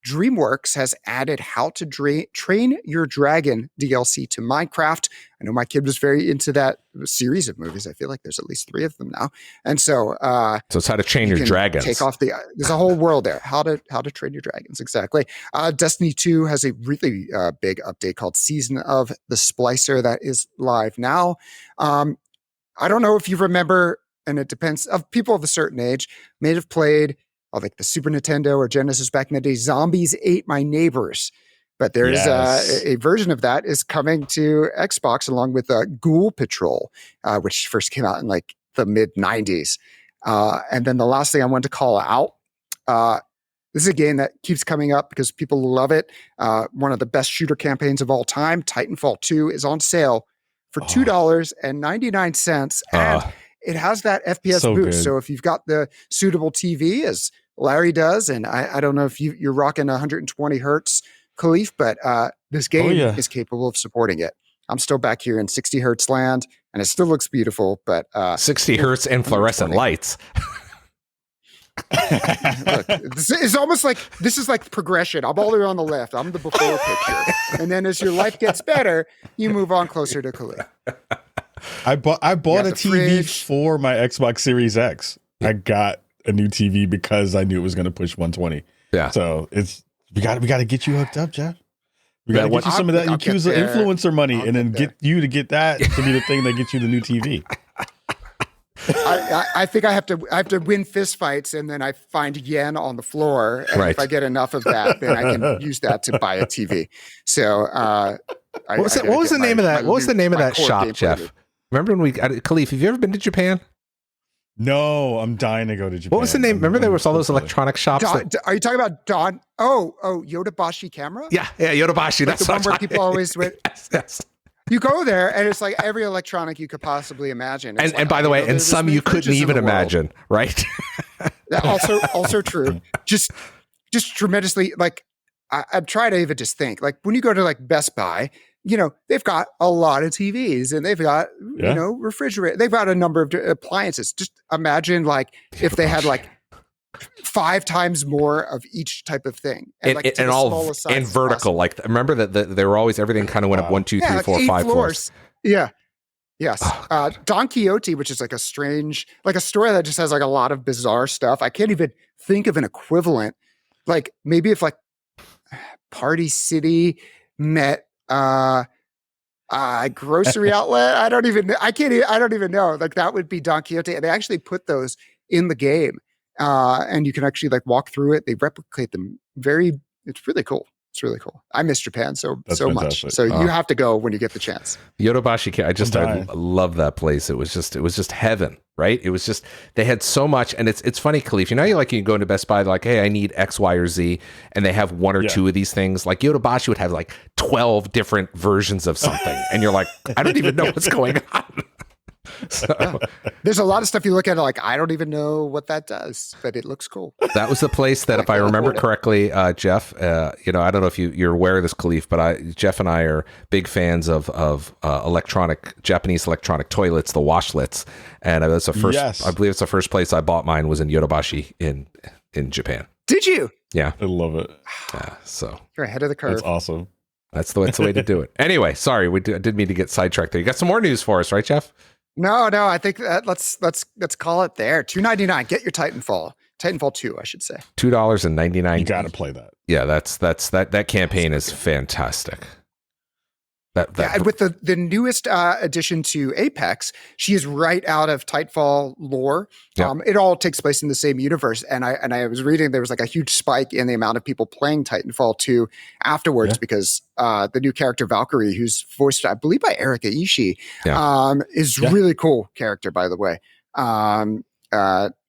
DreamWorks has added How to Train Your Dragon DLC to Minecraft. I know my kid was very into that series of movies. I feel like there's at least 3 of them now. And so it's How to Train Your Dragons. Take off there's a whole world there. How to Train Your Dragons. Exactly. Destiny 2 has a really big update called Season of the Splicer that is live now. I don't know if you remember, and it depends, of people of a certain age may have played like the Super Nintendo or Genesis back in the day, Zombies Ate My Neighbors. But there is a version of that is coming to Xbox along with Ghoul Patrol, which first came out in like the mid 90s. And then the last thing I wanted to call out, this is a game that keeps coming up because people love it. One of the best shooter campaigns of all time, Titanfall 2, is on sale for $2.99. And it has that FPS boost. Good. So if you've got the suitable TV, as Larry does, and I don't know if you're rocking 120 hertz, Khalif, but this game is capable of supporting it. I'm still back here in 60 hertz land, and it still looks beautiful, but 60 hertz and fluorescent lights. Look, this is like progression. I'm all the way on the left. I'm the before picture. And then as your life gets better, you move on closer to Khalif. I bought a TV fridge for my Xbox Series X. I got a new TV because I knew it was going to push 120. Yeah. So we got to get you hooked up, Jeff. We got to get you some of that I'll get Yakuza there. influencer money, I'll and then get get get that to be the thing that gets you the new TV. I think I have to win fist fights, and then I find yen on the floor, and Right. if I get enough of that, then I can use that to buy a TV. So, What was the name of that? What was the name of that shop, Jeff? Remember when Khalif? Have you ever been to Japan? No, I'm dying to go to Japan. What was the name? Remember there was all those electronic shops. Are you talking about Don? Oh, Yodobashi Camera? Yeah, Yodobashi. Like That's the one where people always went. Yes. You go there, and it's like every electronic you could possibly imagine. It's And by the way, and some you couldn't even imagine, right? also true. Just tremendously, like I'm trying to even just think, like when you go to like Best Buy, they've got a lot of TVs, and they've got refrigerator. They've got a number of appliances. Just imagine like if they had like 5 times more of each type of thing, and all and vertical. Like remember that they were always everything kind of went up 1, 2, 3, 4, 5 floors. Yeah. Yes. Don Quixote, which is like a store that just has like a lot of bizarre stuff. I can't even think of an equivalent. Like maybe if like Party City met grocery outlet. I don't even know. Like that would be Don Quixote. And they actually put those in the game. And you can actually like walk through it. They replicate them it's really cool. It's really cool. I miss Japan so much. So you have to go when you get the chance. Yodobashi, I love that place. It was just heaven, right? It was just, they had so much. And it's funny, Khalif, you go into Best Buy, like, hey, I need X, Y, or Z. And they have 1 or 2 of these things. Like Yodobashi would have like 12 different versions of something. And you're like, I don't even know what's going on. So there's a lot of stuff you look at, like, I don't even know what that does, but it looks cool. That was the place that, if I remember correctly, Jeff, I don't know if you're aware of this, Khalif, but Jeff and I are big fans of Japanese electronic toilets, the washlets, and that's the first. Yes. I believe it's the first place I bought mine was in Yodobashi in Japan. Did you? Yeah, I love it. So you're ahead of the curve. That's awesome. That's the way to do it. Anyway, sorry, I did mean to get sidetracked there. You got some more news for us, right, Jeff? No, I think that let's call it there. $2.99. Get your Titanfall 2, I should say. $2.99. You got to play that. Yeah, that campaign is fantastic. And with the newest addition to Apex, she is right out of Titanfall lore. Yep. It all takes place in the same universe. And I was reading there was like a huge spike in the amount of people playing Titanfall 2 afterwards because the new character Valkyrie, who's voiced, I believe, by Erika Ishii, is really cool character, by the way.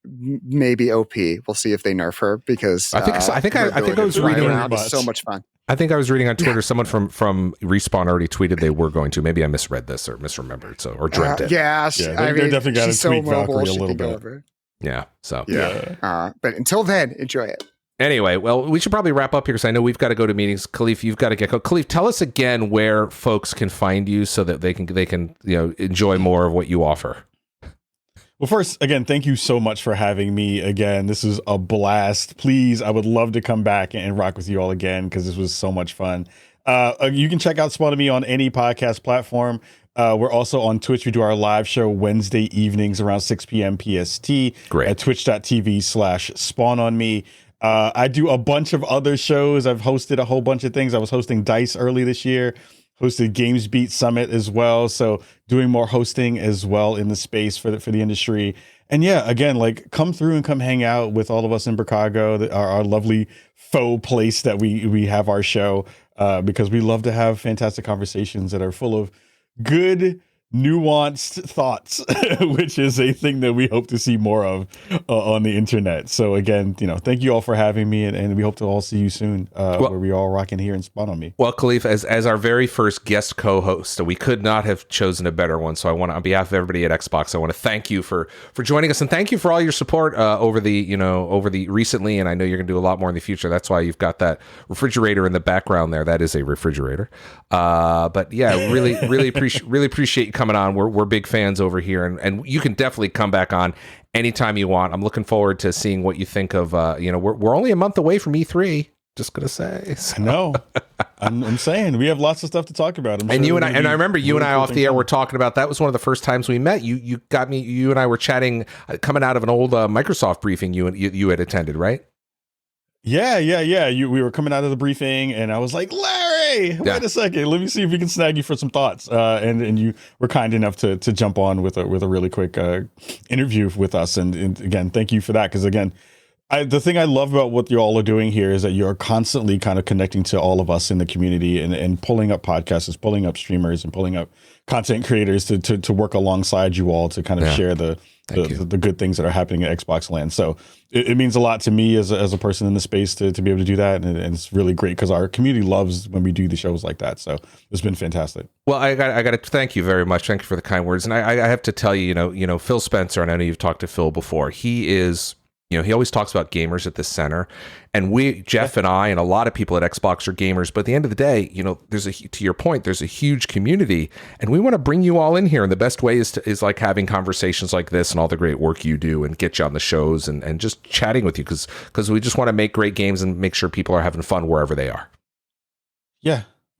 Maybe OP. We'll see if they nerf her because I think I was reading around is so much fun. I think I was reading on Twitter, someone from Respawn already tweeted they were going to. Maybe I misread this or misremembered, or dreamt it. Yeah, they're definitely got to tweak Valkyrie a little bit. Yeah, so. Yeah. But until then, enjoy it. Anyway, well, we should probably wrap up here because I know we've got to go to meetings. Khalif, you've got to get going. Khalif, tell us again where folks can find you so that they can enjoy more of what you offer. Well, first, again, thank you so much for having me again. This is a blast. Please, I would love to come back and rock with you all again because this was so much fun. You can check out Spawn on Me on any podcast platform. We're also on Twitch. We do our live show Wednesday evenings around 6 p.m. PST. Great. At twitch.tv/Spawn on Me. I do a bunch of other shows. I've hosted a whole bunch of things. I was hosting DICE early this year. Hosted Games Beat Summit as well, so doing more hosting as well in the space for the industry. And yeah, again, like come through and come hang out with all of us in Chicago, our lovely faux place that we have our show, because we love to have fantastic conversations that are full of good, nuanced thoughts, which is a thing that we hope to see more of on the internet. So again, thank you all for having me, and we hope to all see you soon, where we all rocking here and Spawn on Me. Well, Khalif, as our very first guest co-host, we could not have chosen a better one. So I want to, on behalf of everybody at Xbox, I want to thank you for joining us, and thank you for all your support over the recently, and I know you're going to do a lot more in the future. That's why you've got that refrigerator in the background there. That is a refrigerator. But yeah, really appreciate you coming on. We're big fans over here, and you can definitely come back on anytime you want. I'm looking forward to seeing what you think of. We're only a month away from E3. Just gonna say. So. I know. I'm saying we have lots of stuff to talk about. And you and I remember you and I off the air were talking about that. Was one of the first times we met. You got me. You and I were chatting, coming out of an old Microsoft briefing you had attended, right? Yeah. We were coming out of the briefing, and I was like, Larry, wait a second, let me see if we can snag you for some thoughts. And you were kind enough to jump on with a really quick interview with us. And again, thank you for that, because again, the thing I love about what you all are doing here is that you're constantly kind of connecting to all of us in the community and pulling up podcasters, pulling up streamers, and pulling up content creators to work alongside you all to kind of share the good things that are happening at Xbox land. So it means a lot to me as a person in the space to be able to do that. And it's really great because our community loves when we do the shows like that. So it's been fantastic. Well, I got to thank you very much. Thank you for the kind words. And I have to tell you, Phil Spencer, and I know you've talked to Phil before, he is, he always talks about gamers at the center, and Jeff and I, and a lot of people at Xbox are gamers. But at the end of the day, to your point, there's a huge community, and we want to bring you all in here. And the best way is like having conversations like this and all the great work you do, and get you on the shows and just chatting with you, because we just want to make great games and make sure people are having fun wherever they are.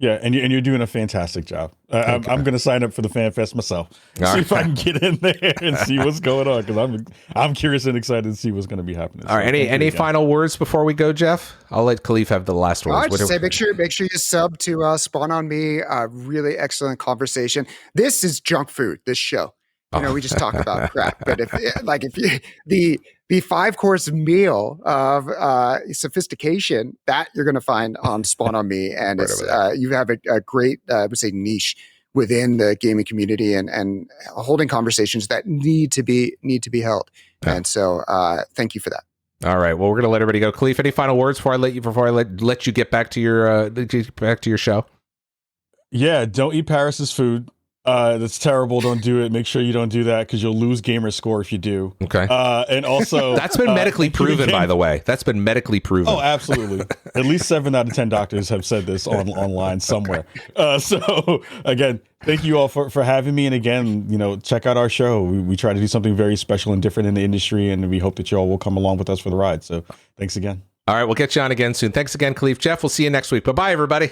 Yeah, and you're doing a fantastic job. I'm going to sign up for the Fan Fest myself. See if I can get in there and see what's going on, because I'm curious and excited to see what's going to be happening. All right, any final words before we go, Jeff? I'll let Khalif have the last words. I'd just say make sure you sub to Spawn on Me. Really excellent conversation. This is junk food. This show. We just talk about crap. But if the 5-course meal of sophistication that you're going to find on Spawn on Me, and it's you have a great I would say niche within the gaming community, and holding conversations that need to be held. Yeah. And so thank you for that. All right. Well, we're going to let everybody go. Khalif, any final words before I let you get back to your show? Yeah, don't eat Paris's food. That's terrible. Don't do it. Make sure you don't do that, because you'll lose gamer score if you do. Okay. And also, that's been medically proven, by the way. That's been medically proven. Oh, absolutely. At least 7 out of 10 doctors have said this online somewhere. So again, thank you all for having me. And again, check out our show. We try to do something very special and different in the industry, and we hope that you all will come along with us for the ride. So thanks again. All right. We'll get you on again soon. Thanks again, Khalif. Jeff, we'll see you next week. Bye-bye, everybody.